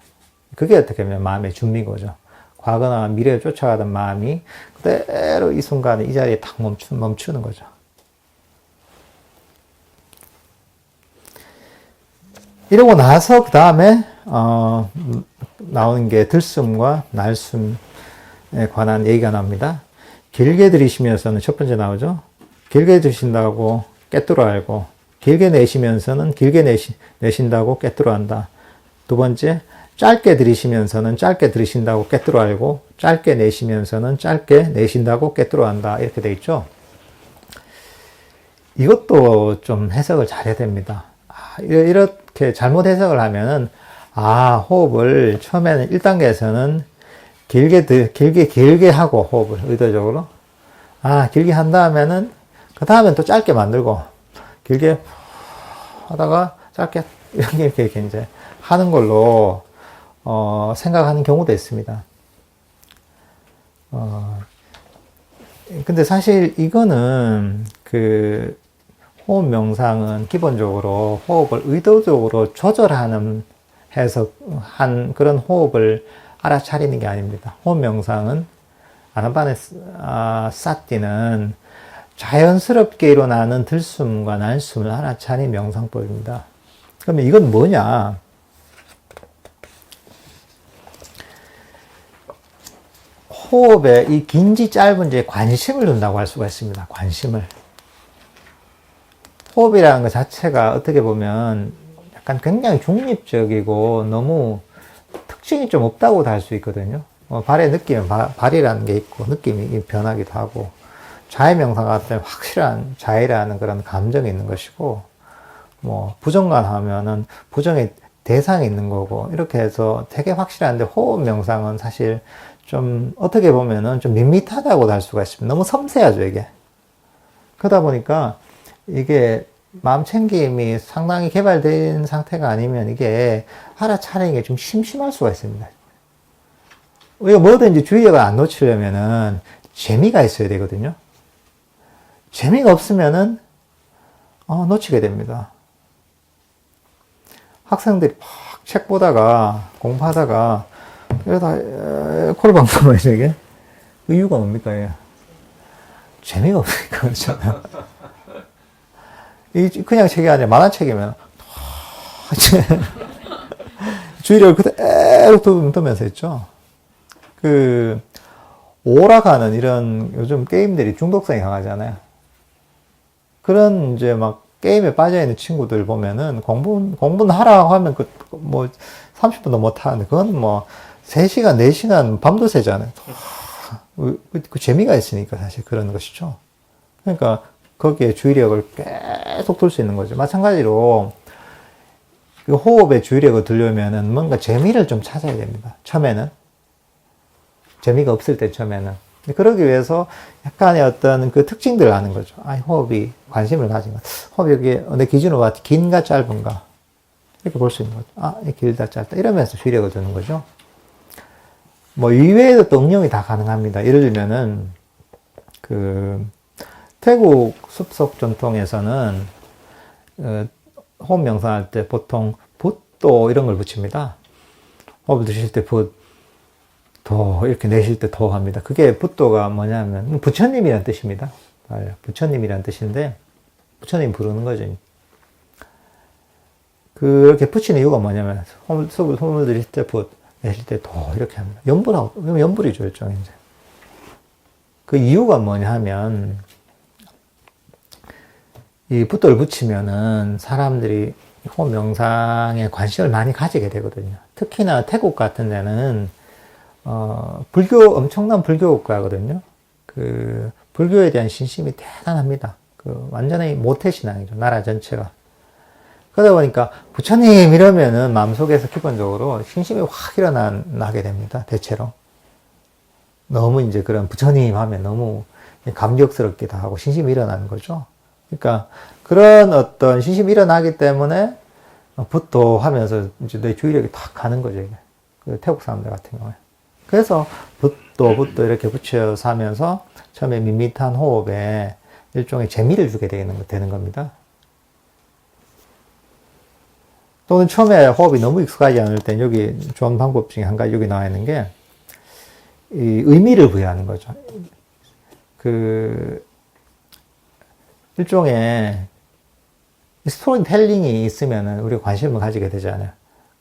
그게 어떻게 보면 마음의 준비고죠. 과거나 미래를 쫓아가던 마음이 그대로 이 순간에 이 자리에 딱 멈추는 거죠. 이러고 나서 그 다음에 나오는 게 들숨과 날숨에 관한 얘기가 나옵니다. 길게 들이쉬면서는 첫 번째 나오죠. 길게 들이쉰다고 꿰뚫어 알고, 길게 내쉬면서는 길게 내쉰다고 꿰뚫어 한다. 두 번째, 짧게 들이쉬면서는 짧게 들이쉰다고 꿰뚫어 알고, 짧게 내쉬면서는 짧게 내쉰다고 꿰뚫어 한다. 이렇게 돼 있죠. 이것도 좀 해석을 잘해야 됩니다. 이렇게 잘못 해석을 하면은, 호흡을 처음에는 1단계에서는 길게 하고, 호흡을 의도적으로. 길게 한 다음에는, 그 다음엔 또 짧게 만들고, 길게 하다가 짧게, 이렇게 이제 하는 걸로, 생각하는 경우도 있습니다. 근데 사실 이거는 호흡 명상은 기본적으로 호흡을 의도적으로 조절하는 해석한 그런 호흡을 알아차리는 게 아닙니다. 호흡 명상은 아나파네사티는 자연스럽게 일어나는 들숨과 날숨을 알아차린 명상법입니다. 그러면 이건 뭐냐? 호흡에 이 긴지 짧은지에 관심을 둔다고 할 수가 있습니다. 관심을. 호흡이라는 것 자체가 어떻게 보면 약간 굉장히 중립적이고 너무 특징이 좀 없다고도 할 수 있거든요. 발의 느낌은 발이라는 게 있고 느낌이 변하기도 하고 자해 명상 같은 때는 확실한 자해라는 그런 감정이 있는 것이고 부정관 하면은 부정의 대상이 있는 거고 이렇게 해서 되게 확실한데 호흡 명상은 사실 좀 어떻게 보면은 좀 밋밋하다고도 할 수가 있습니다. 너무 섬세하죠 이게. 그러다 보니까 이게 마음 챙김이 상당히 개발된 상태가 아니면 이게 알아차리는 게 좀 심심할 수가 있습니다. 우리가 뭐든지 주의력을 안 놓치려면은 재미가 있어야 되거든요. 재미가 없으면은 놓치게 됩니다. 학생들이 막 책 보다가 공부하다가 이러다 코를 방송을 이게 그 이유가 뭡니까? 이게? 재미가 없으니까 그렇잖아요. 그냥 책이 아니라 만화책이면 주의력을 그대로 두면서 했죠. 오락하는 이런 요즘 게임들이 중독성이 강하잖아요. 그런 이제 막 게임에 빠져있는 친구들 보면은 공부는 하라고 하면 30분도 못 하는데 그건 3시간, 4시간 밤도 새잖아요. 그 재미가 있으니까 사실 그런 것이죠. 그러니까 거기에 주의력을 계속 둘 수 있는 거죠. 마찬가지로 호흡에 주의력을 두려면은 뭔가 재미를 좀 찾아야 됩니다. 처음에는. 재미가 없을 때 처음에는. 그러기 위해서 약간의 어떤 그 특징들을 아는 거죠. 호흡이 관심을 가진 것. 호흡이 여기 내 기준으로 긴가 짧은가. 이렇게 볼 수 있는 거죠. 길다 짧다. 이러면서 주의력을 두는 거죠. 이외에도 또 응용이 다 가능합니다. 예를 들면은, 태국 숲속 전통에서는 호흡 명상할 때 보통 붓도 이런 걸 붙입니다. 호흡을 드실 때 붓, 도 이렇게 내쉴 때 도 합니다. 그게 붓도가 뭐냐면 부처님이란 뜻입니다. 부처님이란 뜻인데 부처님 부르는 거죠. 그렇게 붙이는 이유가 뭐냐면 호흡을 들이실 때 붓, 내쉴 때 도 이렇게 합니다. 연불이죠, 일종의 이제. 그 이유가 뭐냐 하면 이 붓도를 붙이면은 사람들이 호흡 명상에 관심을 많이 가지게 되거든요. 특히나 태국 같은 데는 엄청난 불교 국가거든요. 그 불교에 대한 신심이 대단합니다. 그 완전히 모태신앙이죠, 나라 전체가. 그러다 보니까 부처님 이러면은 마음속에서 기본적으로 신심이 확 일어나게 됩니다, 대체로. 너무 이제 그런 부처님 하면 너무 감격스럽기도 하고 신심이 일어나는 거죠. 그러니까 그런 어떤 신심이 일어나기 때문에 붓도 하면서 이제 내 주의력이 탁 가는 거죠, 이게. 그 태국 사람들 같은 경우에. 그래서 붓도 이렇게 붙여서 하면서 처음에 밋밋한 호흡에 일종의 재미를 주게 되는 겁니다. 또는 처음에 호흡이 너무 익숙하지 않을 땐 여기 좋은 방법 중에 한 가지 여기 나와 있는 게 이 의미를 부여하는 거죠. 그 일종의 스토리텔링이 있으면은 우리가 관심을 가지게 되잖아요.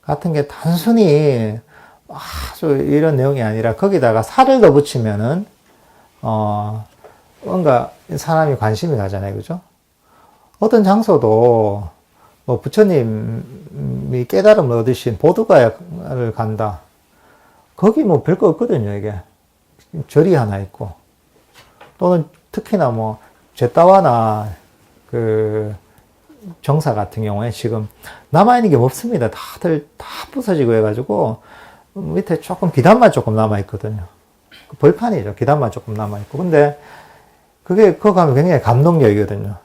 같은 게 단순히 아주 이런 내용이 아니라 거기다가 살을 더 붙이면은 뭔가 사람이 관심이 가잖아요, 그죠? 어떤 장소도 뭐 부처님이 깨달음을 얻으신 보드가를 간다. 거기 뭐 별거 없거든요, 이게. 절이 하나 있고. 또는 특히나 뭐 제따와나 그 정사 같은 경우에 지금 남아있는 게 없습니다. 다들 다 부서지고 해가지고 밑에 조금 비단만 조금 남아있거든요. 벌판이죠. 비단만 조금 남아있고. 근데 그거 가면 굉장히 감동적이거든요.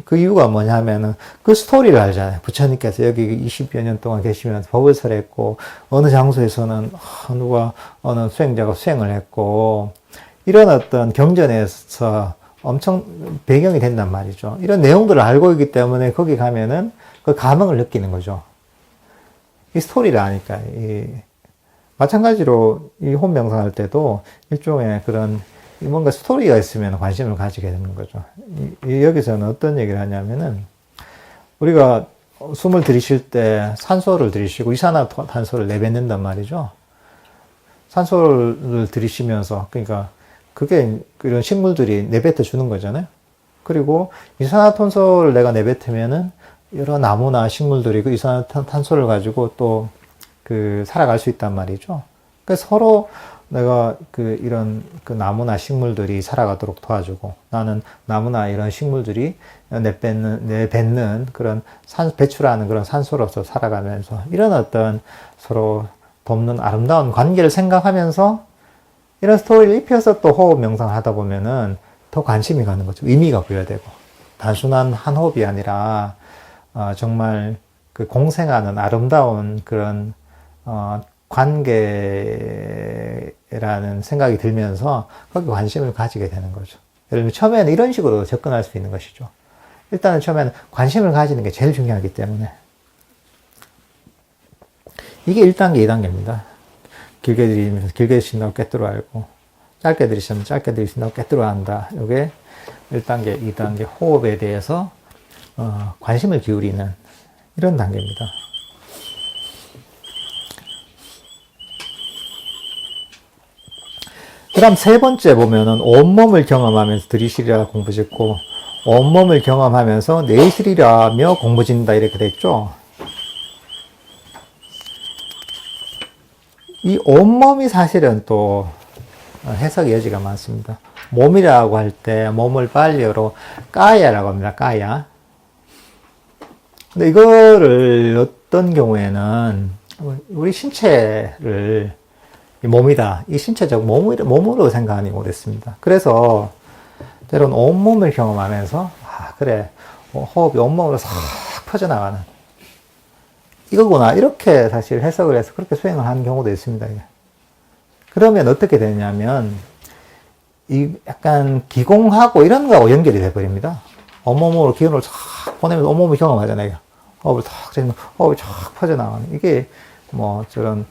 그 이유가 뭐냐면은 그 스토리를 알잖아요. 부처님께서 여기 20여 년 동안 계시면서 법을 설했고, 어느 장소에서는 누가, 어느 수행자가 수행을 했고, 이런 어떤 경전에서 엄청 배경이 된단 말이죠. 이런 내용들을 알고 있기 때문에 거기 가면은 그 감흥을 느끼는 거죠. 이 스토리를 아니까. 마찬가지로 이 호흡 명상할 때도 일종의 그런 뭔가 스토리가 있으면 관심을 가지게 되는 거죠. 여기서는 어떤 얘기를 하냐면은 우리가 숨을 들이쉴 때 산소를 들이쉬고 이산화탄소를 내뱉는단 말이죠. 산소를 들이쉬면서 그러니까 그게 이런 식물들이 내뱉어 주는 거잖아요. 그리고 이산화탄소를 내가 내뱉으면은 여러 나무나 식물들이 그 이산화탄소를 가지고 또 살아갈 수 있단 말이죠. 그래서 서로 내가 이런 나무나 식물들이 살아가도록 도와주고 나는 나무나 이런 식물들이 내뱉는 그런 배출하는 그런 산소로서 살아가면서 이런 어떤 서로 돕는 아름다운 관계를 생각하면서 이런 스토리를 입혀서 또 호흡 명상을 하다 보면은 더 관심이 가는 거죠. 의미가 부여되고 단순한 한 호흡이 아니라 정말 그 공생하는 아름다운 그런 관계라는 생각이 들면서 거기 관심을 가지게 되는 거죠. 예를 들면 처음에는 이런 식으로 접근할 수 있는 것이죠. 일단은 처음에는 관심을 가지는 게 제일 중요하기 때문에 이게 1단계, 2단계입니다. 길게 들이면서 길게 들이신다고 꿰뚫어 알고 짧게 들이시면 짧게 들이신다고 꿰뚫어 한다. 이게 1단계, 2단계 호흡에 대해서 관심을 기울이는 이런 단계입니다. 그 다음 세 번째 보면은 온몸을 경험하면서 들이쉬리라 공부 짓고 온몸을 경험하면서 내쉬리라며 공부 짓는다 이렇게 됐죠. 이 온몸이 사실은 또 해석 여지가 많습니다. 몸이라고 할 때 몸을 빨리어로 까야라고 합니다. 까야. 근데 이거를 어떤 경우에는 우리 신체를 몸이다. 이 신체적 몸으로 생각하니 못했습니다. 그래서 때로는 온몸을 경험하면서 그래 호흡이 온몸으로 싹 퍼져나가는 이거구나 이렇게 사실 해석을 해서 그렇게 수행을 하는 경우도 있습니다. 그러면 어떻게 되냐면 이 약간 기공하고 이런 거하고 연결이 돼버립니다. 온몸으로 기운을 쫙 보내면서 온몸을 경험하잖아요. 호흡을 탁 재면 호흡이 쫙 퍼져나가는. 이게 뭐 저런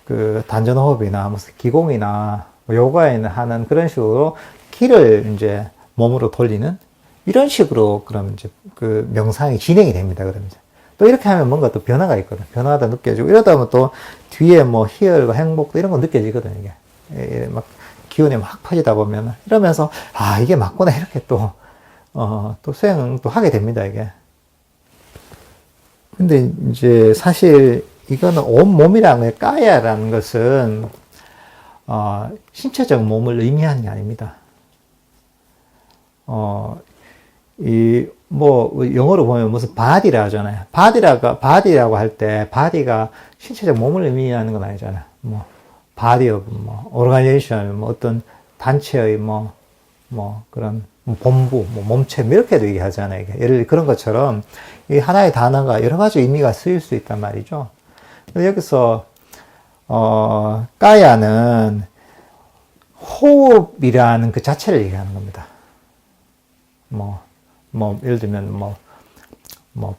그 단전호흡이나 무슨 기공이나 뭐 요가에 하는 그런 식으로 기를 이제 몸으로 돌리는 이런 식으로 그럼 이제 그 명상이 진행이 됩니다. 그러면 이제 또 이렇게 하면 뭔가 또 변화가 있거든. 변화가 느껴지고 이러다 보면 또 뒤에 뭐 희열과 행복도 이런 거 느껴지거든. 이게 막 기운이 막 퍼지다 보면 이러면서 아 이게 맞구나 이렇게 또 또 수행을 또 하게 됩니다. 이게. 근데 이제 사실 이거는 온몸이라는 까야라는 것은 신체적 몸을 의미하는 게 아닙니다. 뭐 영어로 보면 무슨 body라 하잖아요. body라고 할 때 body가 신체적 몸을 의미하는 건 아니잖아요. 뭐 body of 뭐 organization 뭐 어떤 단체의 뭐 그런 본부, 뭐 몸체 이렇게도 얘기하잖아요. 예를 들어 그런 것처럼 이 하나의 단어가 여러 가지 의미가 쓰일 수 있단 말이죠. 여기서 까야는 호흡이라는 그 자체를 얘기하는 겁니다. 예를 들면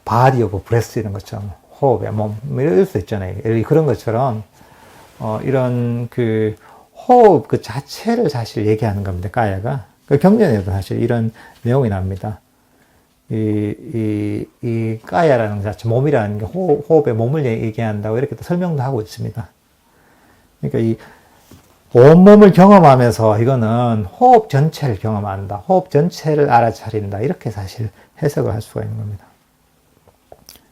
body of breath 이런 것처럼 호흡의 몸 이럴 수 있잖아요. 그런 것처럼 이런 그 호흡 그 자체를 사실 얘기하는 겁니다. 까야가. 그 경전에도 사실 이런 내용이 납니다. 이 까야라는 것 자체, 몸이라는 게 호흡의 몸을 얘기한다고 이렇게 또 설명도 하고 있습니다. 그러니까 이 온몸을 경험하면서 이거는 호흡 전체를 경험한다. 호흡 전체를 알아차린다. 이렇게 사실 해석을 할 수가 있는 겁니다.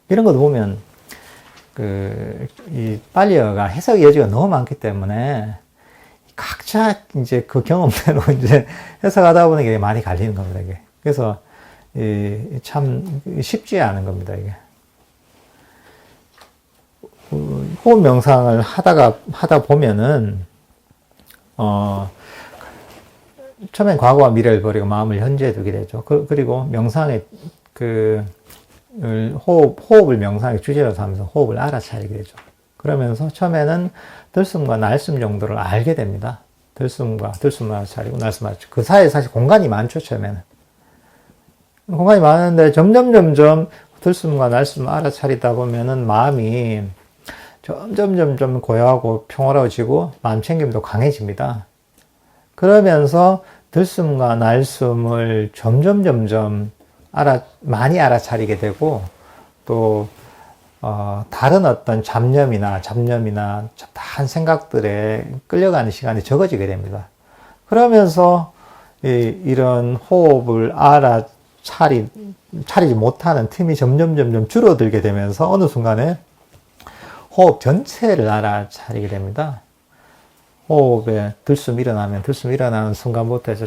이런 것도 보면 이 빨리어가 해석 여지가 너무 많기 때문에 각자 이제 그 경험대로 이제 해석하다 보니 이게 많이 갈리는 겁니다, 이게. 그래서, 참 쉽지 않은 겁니다, 이게. 호흡 명상을 하다 보면은, 처음엔 과거와 미래를 버리고 마음을 현재에 두게 되죠. 그리고 명상의 호흡을 명상의 주제로 하면서 호흡을 알아차리게 되죠. 그러면서 처음에는 들숨과 날숨 정도를 알게 됩니다. 들숨을 알아차리고 날숨을 알아차리고 그 사이에 사실 공간이 많죠. 처음에는 공간이 많은데 점점 들숨과 날숨을 알아차리다 보면은 마음이 점점 고요하고 평화로워지고 마음 챙김도 강해집니다. 그러면서 들숨과 날숨을 점점 많이 알아차리게 되고 또 다른 어떤 잡념이나 잡다한 생각들에 끌려가는 시간이 적어지게 됩니다. 그러면서 이런 호흡을 차리지 못하는 틈이 점점 줄어들게 되면서 어느 순간에 호흡 전체를 알아차리게 됩니다. 호흡에 들숨 일어나는 순간부터 해서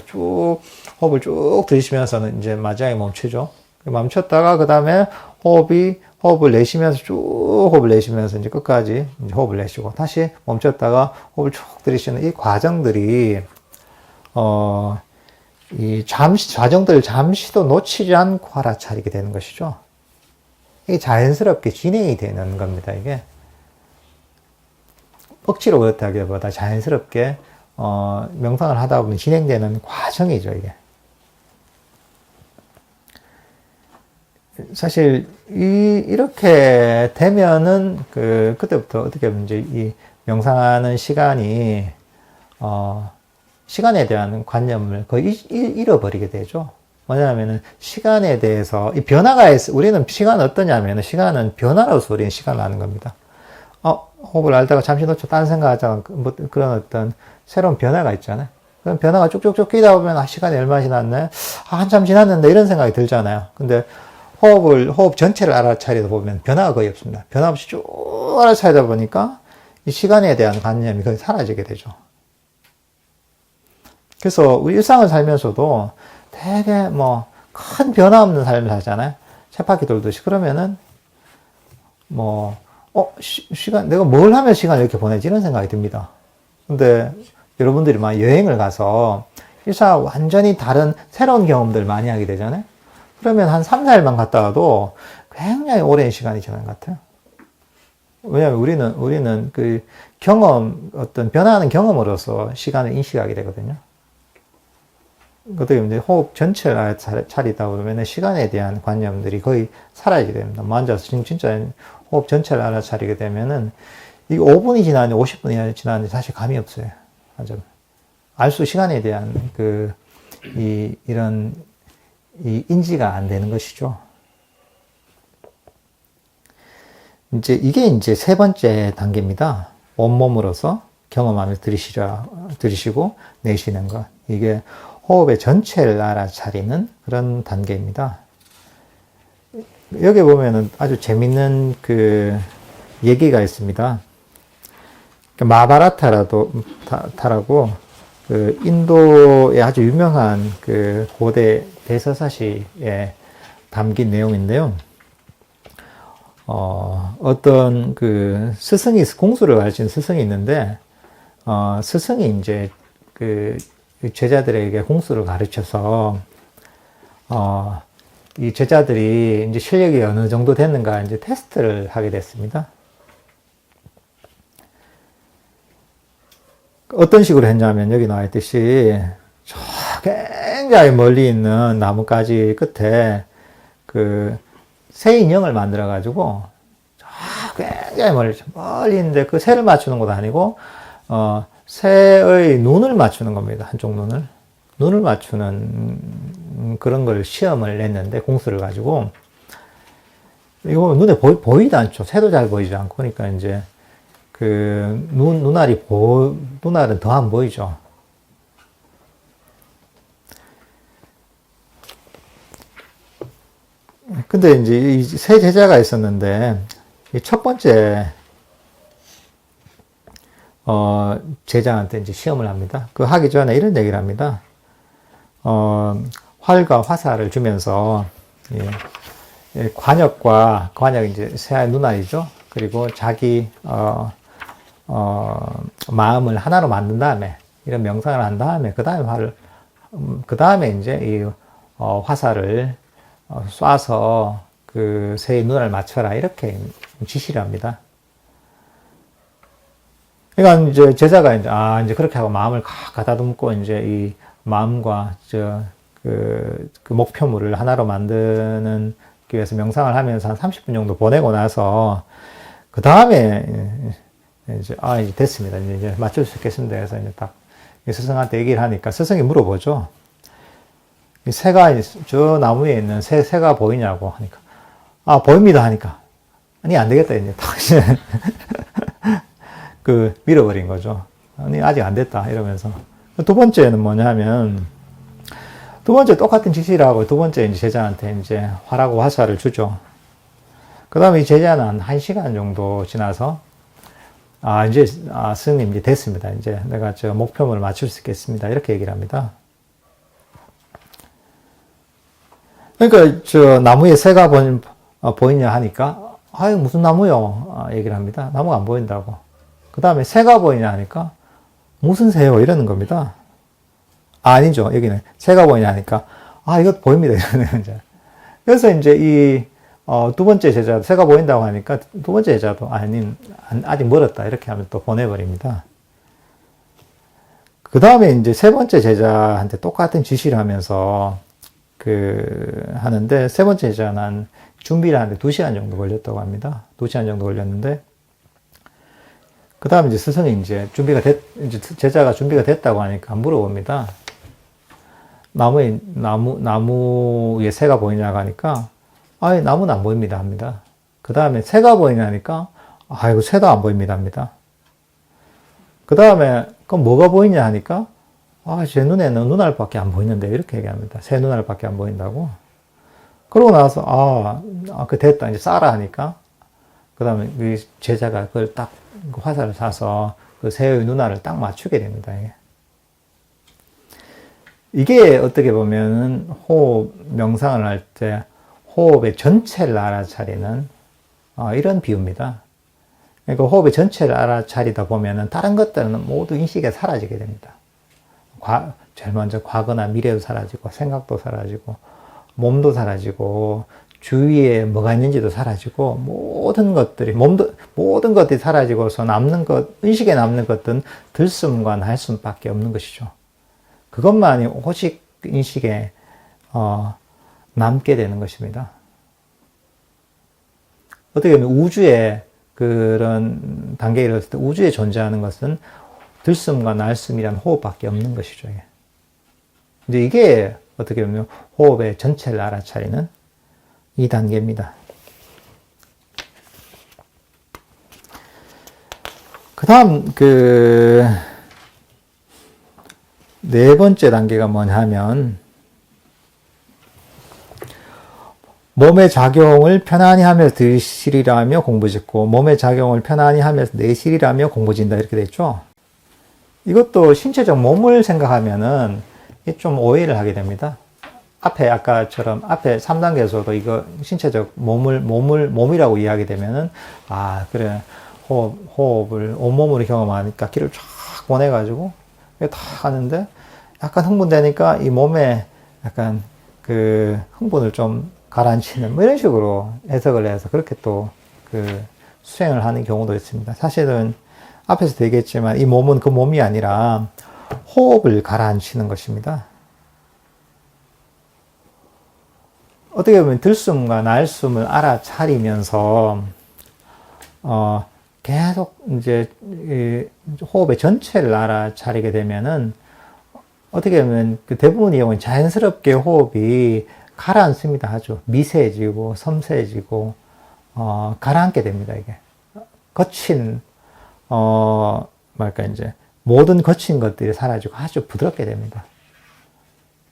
호흡을 쭉 들이쉬면서는 이제 마지막에 멈추죠. 멈췄다가 그 다음에 호흡을 내쉬면서 호흡을 내쉬면서 이제 끝까지 이제 호흡을 내쉬고 다시 멈췄다가 호흡을 쭉 들이쉬는 이 과정들이 이 과정들을 잠시도 놓치지 않고 알아차리게 되는 것이죠. 이게 자연스럽게 진행이 되는 겁니다. 이게 억지로 그렇다기보다 자연스럽게 명상을 하다 보면 진행되는 과정이죠. 이게 사실 이렇게 되면은 그때부터 어떻게 보면 이제 이 명상하는 시간이 시간에 대한 관념을 거의 잃어버리게 되죠. 뭐냐면은 시간에 대해서 이 변화가 우리는 시간은 어떠냐면은 시간은 변화로서 우리는 시간을 아는 겁니다. 호흡을 알다가 잠시 놓쳐 딴 생각하자가 뭐 그런 어떤 새로운 변화가 있잖아요. 그런 변화가 쭉쭉쭉 끼다 보면 시간이 얼마 지났네? 한참 지났는데 이런 생각이 들잖아요. 근데 호흡 전체를 알아차리다 보면 변화가 거의 없습니다. 변화 없이 쭉 알아차리다 보니까 이 시간에 대한 관념이 거의 사라지게 되죠. 그래서 우리 일상을 살면서도 되게 큰 변화 없는 삶을 살잖아요. 쳇바퀴 돌듯이. 그러면은 시간, 내가 뭘 하면 시간을 이렇게 보내지? 이런 생각이 듭니다. 근데 여러분들이 막 여행을 가서 일상 완전히 다른 새로운 경험들을 많이 하게 되잖아요. 그러면 한 3, 4일만 갔다 와도 굉장히 오랜 시간이 지난 것 같아요. 왜냐하면 우리는 어떤 변화하는 경험으로서 시간을 인식하게 되거든요. 어떻게 보면 호흡 전체를 알아차리다 보면 시간에 대한 관념들이 거의 사라지게 됩니다. 뭐 앉아서 진짜 호흡 전체를 알아차리게 되면은 이 5분이 지났는지 50분이 지났는지 사실 감이 없어요. 맞아. 알수 시간에 대한 이런 인지가 안 되는 것이죠. 이게 이제 세 번째 단계입니다. 온몸으로서 경험함을 들이시고 내쉬는 것. 이게 호흡의 전체를 알아차리는 그런 단계입니다. 여기 보면은 아주 재밌는 얘기가 있습니다. 마바라타라고 인도의 아주 유명한 고대 대서사시에 담긴 내용인데요. 어떤 스승이, 공수를 가르친 스승이 있는데, 스승이 이제 제자들에게 공수를 가르쳐서, 이 제자들이 이제 실력이 어느 정도 됐는가 이제 테스트를 하게 됐습니다. 어떤 식으로 했냐면 여기 나와 있듯이 굉장히 멀리 있는 나뭇가지 끝에 새 인형을 만들어 가지고 굉장히 멀리 있는데 그 새를 맞추는 것도 아니고 새의 눈을 맞추는 겁니다. 한쪽 눈을 맞추는 그런 걸 시험을 냈는데 공수를 가지고 이거 눈에 보이도 않죠. 새도 잘 보이지 않고 그러니까 이제 눈알은 더 안 보이죠. 근데 이제 이 세 제자가 있었는데, 이 첫 번째, 제자한테 이제 시험을 합니다. 하기 전에 이런 얘기를 합니다. 활과 화살을 주면서, 관역이 이제 새의 눈알이죠. 그리고 자기, 마음을 하나로 만든 다음에, 이런 명상을 한 다음에, 그 다음에 이제 이, 화살을 쏴서 새의 눈을 맞춰라. 이렇게 지시를 합니다. 그러니까 이제 제자가 이제 그렇게 하고 마음을 가다듬고 이제 이 마음과 목표물을 하나로 만드는 위해서 명상을 하면서 한 30분 정도 보내고 나서 그 다음에 이제 이제 됐습니다. 이제 맞출 수 있겠습니다. 그래서 이제 딱 스승한테 얘기를 하니까 스승이 물어보죠. 새가 저 나무에 있는 새가 보이냐고 하니까 보입니다 하니까 아니 안 되겠다 이제 딱 밀어버린 거죠. 아니 아직 안 됐다 이러면서 두 번째는 뭐냐면 두 번째 똑같은 지시를 하고 두 번째 이제 제자한테 이제 활하고 화살을 주죠. 그 다음에 이 제자는 한 1시간 정도 지나서 이제 스님 이제 됐습니다. 이제 내가 저 목표물을 맞출 수 있겠습니다. 이렇게 얘기를 합니다. 그러니까 저 나무에 새가 보이냐 하니까 무슨 나무요? 얘기를 합니다. 나무가 안 보인다고. 그 다음에 새가 보이냐 하니까 무슨 새요? 이러는 겁니다. 아니죠. 여기는 새가 보이냐 하니까 이거 보입니다. 이러는 거죠. 그래서 이제 이 두 번째 제자 새가 보인다고 하니까 두 번째 제자도 아직 멀었다 이렇게 하면 또 보내버립니다. 그 다음에 이제 세 번째 제자한테 똑같은 지시를 하면서 하는데, 세 번째 제자는 준비를 하는데 2시간 정도 걸렸다고 합니다. 2시간 정도 걸렸는데, 그 다음에 이제 스승이 이제 제자가 준비가 됐다고 하니까 물어봅니다. 나무에 새가 보이냐고 하니까, 나무는 안 보입니다. 합니다. 그 다음에 새가 보이냐 하니까, 이거 새도 안 보입니다. 합니다. 그 다음에, 그럼 뭐가 보이냐 하니까, 제 눈에는 눈알밖에 안 보이는데, 이렇게 얘기합니다. 새 눈알밖에 안 보인다고. 그러고 나서, 됐다. 이제 쏴라 하니까, 그 다음에 제자가 그걸 딱 화살을 쏴서 그 새의 눈알을 딱 맞추게 됩니다. 이게 어떻게 보면은 호흡, 명상을 할 때 호흡의 전체를 알아차리는, 이런 비유입니다. 그러니까 호흡의 전체를 알아차리다 보면은 다른 것들은 모두 인식이 사라지게 됩니다. 제일 먼저 과거나 미래도 사라지고, 생각도 사라지고, 몸도 사라지고, 주위에 뭐가 있는지도 사라지고, 모든 것들이 사라지고서 의식에 남는 것들은 들숨과 날숨밖에 없는 것이죠. 그것만이 오직 인식에 남게 되는 것입니다. 어떻게 보면 우주의 그런 단계에 이르렀을 때 우주에 존재하는 것은 들숨과 날숨이란 호흡밖에 없는 것이죠. 이제 이게 어떻게 보면 호흡의 전체를 알아차리는 이 단계입니다. 그 다음, 네 번째 단계가 뭐냐 하면, 몸의 작용을 편안히 하면서 드시리라며 공부짓고, 몸의 작용을 편안히 하면서 내쉬리라며 공부진다. 이렇게 돼 있죠. 이것도 신체적 몸을 생각하면은, 좀 오해를 하게 됩니다. 아까처럼, 앞에 3단계에서도 이거 신체적 몸이라고 이해하게 되면은, 그래. 호흡을 온몸으로 경험하니까 기를 쫙 보내가지고 다 하는데 약간 흥분되니까 이 몸에 약간 흥분을 좀 가라앉히는 이런 식으로 해석을 해서 그렇게 또 수행을 하는 경우도 있습니다. 사실은 앞에서도 얘기했지만 이 몸은 그 몸이 아니라 호흡을 가라앉히는 것입니다. 어떻게 보면 들숨과 날숨을 알아차리면서 계속 이제 호흡의 전체를 알아차리게 되면은 어떻게 보면 대부분의 경우는 자연스럽게 호흡이 가라앉습니다. 아주 미세해지고 섬세해지고 가라앉게 됩니다. 이게 거친 이제 모든 거친 것들이 사라지고 아주 부드럽게 됩니다.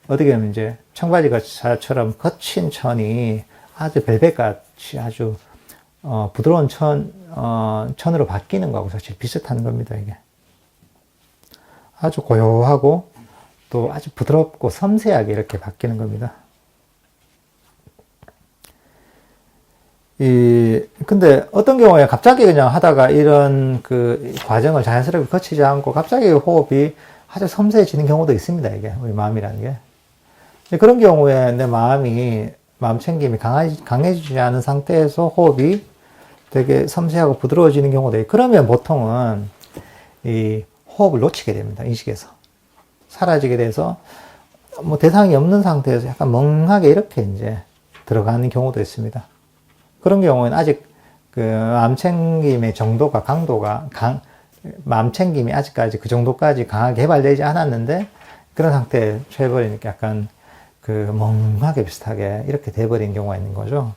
어떻게 보면 이제 청바지처럼 거친 천이 아주 벨벳같이 아주 부드러운 천으로 바뀌는 거하고 사실 비슷한 겁니다, 이게. 아주 고요하고 또 아주 부드럽고 섬세하게 이렇게 바뀌는 겁니다. 근데 어떤 경우에 갑자기 그냥 하다가 이런 과정을 자연스럽게 거치지 않고 갑자기 호흡이 아주 섬세해지는 경우도 있습니다, 이게. 우리 마음이라는 게. 그런 경우에 내 마음 챙김이 강해지지 않은 상태에서 호흡이 되게 섬세하고 부드러워지는 경우도 있고, 그러면 보통은 이 호흡을 놓치게 됩니다. 인식에서. 사라지게 돼서 대상이 없는 상태에서 약간 멍하게 이렇게 이제 들어가는 경우도 있습니다. 그런 경우에는 아직 마음 챙김의 정도가, 마음 챙김이 아직까지 그 정도까지 강하게 개발되지 않았는데, 그런 상태에 처해버리니까 약간 멍하게 비슷하게 이렇게 돼버린 경우가 있는 거죠.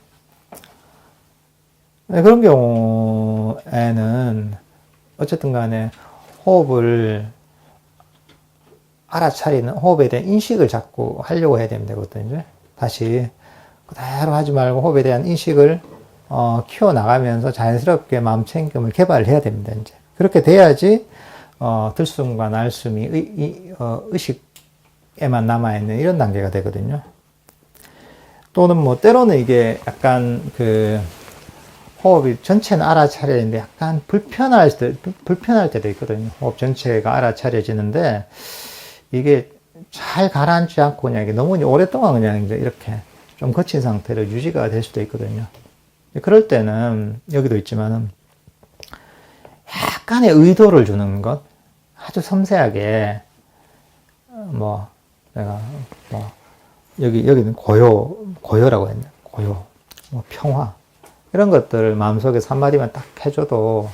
그런 경우에는 어쨌든 간에 호흡을 알아차리는, 호흡에 대한 인식을 자꾸 하려고 해야 됩니다. 그것도 이제 다시 그대로 하지 말고 호흡에 대한 인식을 키워나가면서 자연스럽게 마음 챙김을 개발을 해야 됩니다. 이제 그렇게 돼야지 들숨과 날숨이 의식에만 남아있는 이런 단계가 되거든요. 또는 때로는 이게 약간 호흡이 전체는 알아차려지는데 약간 불편할 때도 있거든요. 호흡 전체가 알아차려지는데 이게 잘 가라앉지 않고 그냥 이게 너무 오랫동안 그냥 이제 이렇게 좀 거친 상태로 유지가 될 수도 있거든요. 그럴 때는 여기도 있지만은 약간의 의도를 주는 것, 아주 섬세하게 여기는 고요라고 했네. 고요, 평화. 이런 것들을 마음속에 한마디만 딱 해줘도,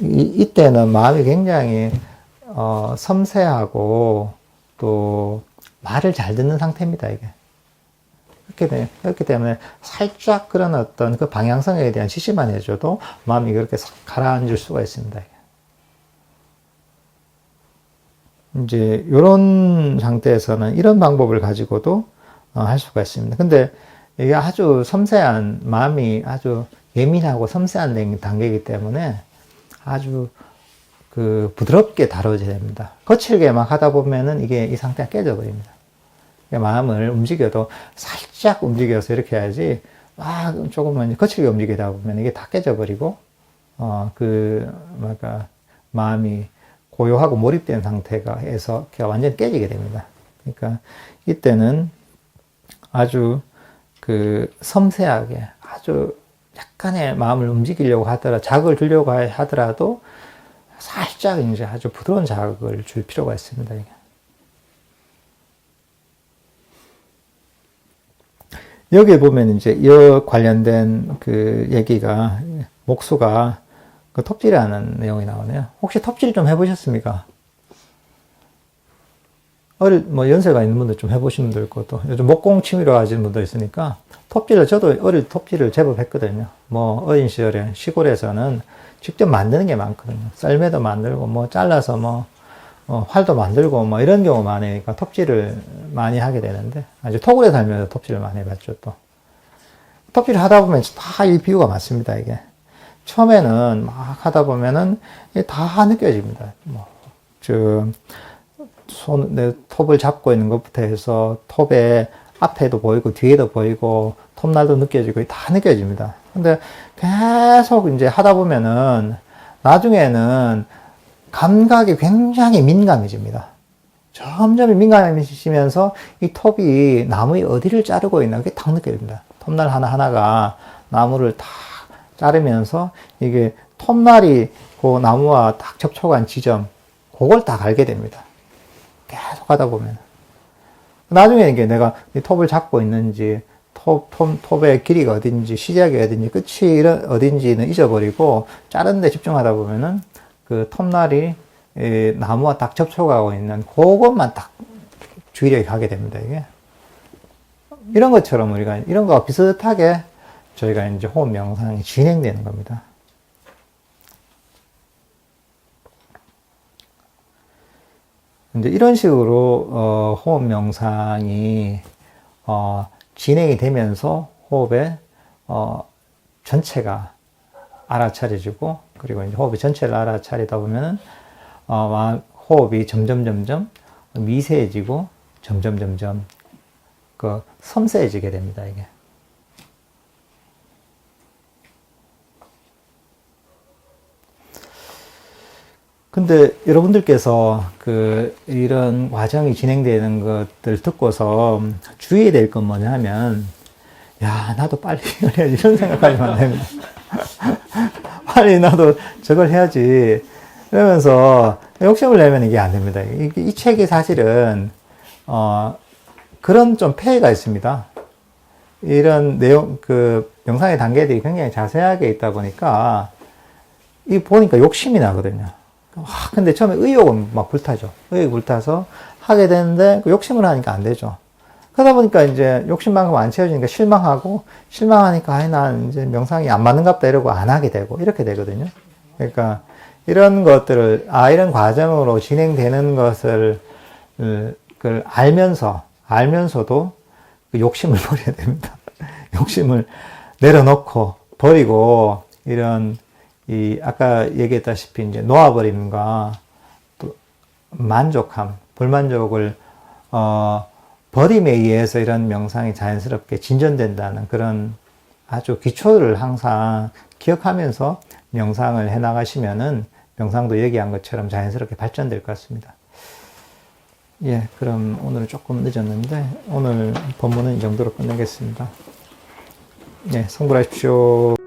이때는 마음이 굉장히, 섬세하고, 또, 말을 잘 듣는 상태입니다, 이게. 그렇기 때문에 살짝 그런 어떤 그 방향성에 대한 지시만 해줘도 마음이 그렇게 싹 가라앉을 수가 있습니다, 이게. 이제, 요런 상태에서는 이런 방법을 가지고도 할 수가 있습니다. 근데, 이게 아주 섬세한, 마음이 아주 예민하고 섬세한 단계이기 때문에 아주 부드럽게 다뤄져야 됩니다. 거칠게 막 하다 보면은 이게 이 상태가 깨져버립니다. 마음을 움직여도 살짝 움직여서 이렇게 해야지, 조금만 거칠게 움직이다 보면 이게 다 깨져버리고, 마음이 고요하고 몰입된 상태에서 완전히 깨지게 됩니다. 그러니까 이때는 아주 섬세하게 아주 약간의 마음을 움직이려고 자극을 주려고 하더라도 살짝 이제 아주 부드러운 자극을 줄 필요가 있습니다. 이게. 여기에 보면 이제 이 관련된 그 얘기가, 목수가 그 톱질하는 내용이 나오네요. 혹시 톱질 좀 해보셨습니까? 뭐 연세가 있는 분들 좀 해보신 분들 있고, 또 요즘 목공 취미로 하시는 분도 있으니까, 저도 어릴 때 톱질을 제법 했거든요. 뭐 어린 시절에 시골에서는 직접 만드는 게 많거든요. 썰매도 만들고, 뭐 잘라서 뭐, 활도 만들고, 뭐 이런 경우 많으니까 톱질을 많이 하게 되는데, 아주 토굴에 살면서 톱질을 많이 해봤죠, 또. 톱질을 하다 보면 다 이 비유가 맞습니다, 이게. 처음에는 막 하다 보면은 다 느껴집니다. 뭐, 내 톱을 잡고 있는 것부터 해서 톱의 앞에도 보이고 뒤에도 보이고 톱날도 느껴지고 다 느껴집니다. 근데 계속 이제 하다 보면은 나중에는 감각이 굉장히 민감해집니다. 점점 민감해지면서 이 톱이 나무의 어디를 자르고 있나 그게 딱 느껴집니다. 톱날 하나하나가 나무를 다 자르면서 이게 톱날이 그 나무와 딱 접촉한 지점, 그걸 딱 알게 됩니다. 계속 하다 보면. 나중에 이게 내가 이 톱을 잡고 있는지, 톱의 길이가 어딘지, 시작이 어딘지, 끝이 어딘지는 잊어버리고, 자른 데 집중하다 보면은 그 톱날이 나무와 딱 접촉하고 있는 그것만 딱 주의력이 가게 됩니다, 이게. 이런 것처럼 우리가, 이런 거와 비슷하게 저희가 이제 호흡 명상이 진행되는 겁니다. 이제 이런 식으로 호흡 명상이 진행이 되면서 호흡의 전체가 알아차려지고, 그리고 이제 호흡의 전체를 알아차리다 보면은 호흡이 점점 미세해지고 점점 그 섬세해지게 됩니다, 이게. 근데 여러분들께서 이런 과정이 진행되는 것들 듣고서 주의해야 될 건 뭐냐 하면, 야, 나도 빨리 이걸 해야지, 이런 생각하시면 안 됩니다. 빨리 나도 저걸 해야지. 이러면서 욕심을 내면 이게 안 됩니다. 이 책이 사실은, 그런 좀 폐해가 있습니다. 이런 내용, 명상의 단계들이 굉장히 자세하게 있다 보니까, 보니까 욕심이 나거든요. 근데 처음에 의욕은 막 불타죠. 의욕이 불타서 하게 되는데 욕심을 하니까 안 되죠. 그러다 보니까 이제 욕심만큼 안 채워지니까 실망하니까 난 이제 명상이 안 맞는갑다 이러고 안 하게 되고 이렇게 되거든요. 그러니까 이런 것들을 이런 과정으로 진행되는 것을 그걸 알면서도 그 욕심을 버려야 됩니다. 욕심을 내려놓고 버리고 이런 아까 얘기했다시피 이제 놓아버림과 또 만족함, 불만족을 버림에 의해서 이런 명상이 자연스럽게 진전된다는 그런 아주 기초를 항상 기억하면서 명상을 해 나가시면은 명상도 얘기한 것처럼 자연스럽게 발전될 것 같습니다. 예, 그럼 오늘은 조금 늦었는데 오늘 본문은 이 정도로 끝내겠습니다. 예, 성불하십시오.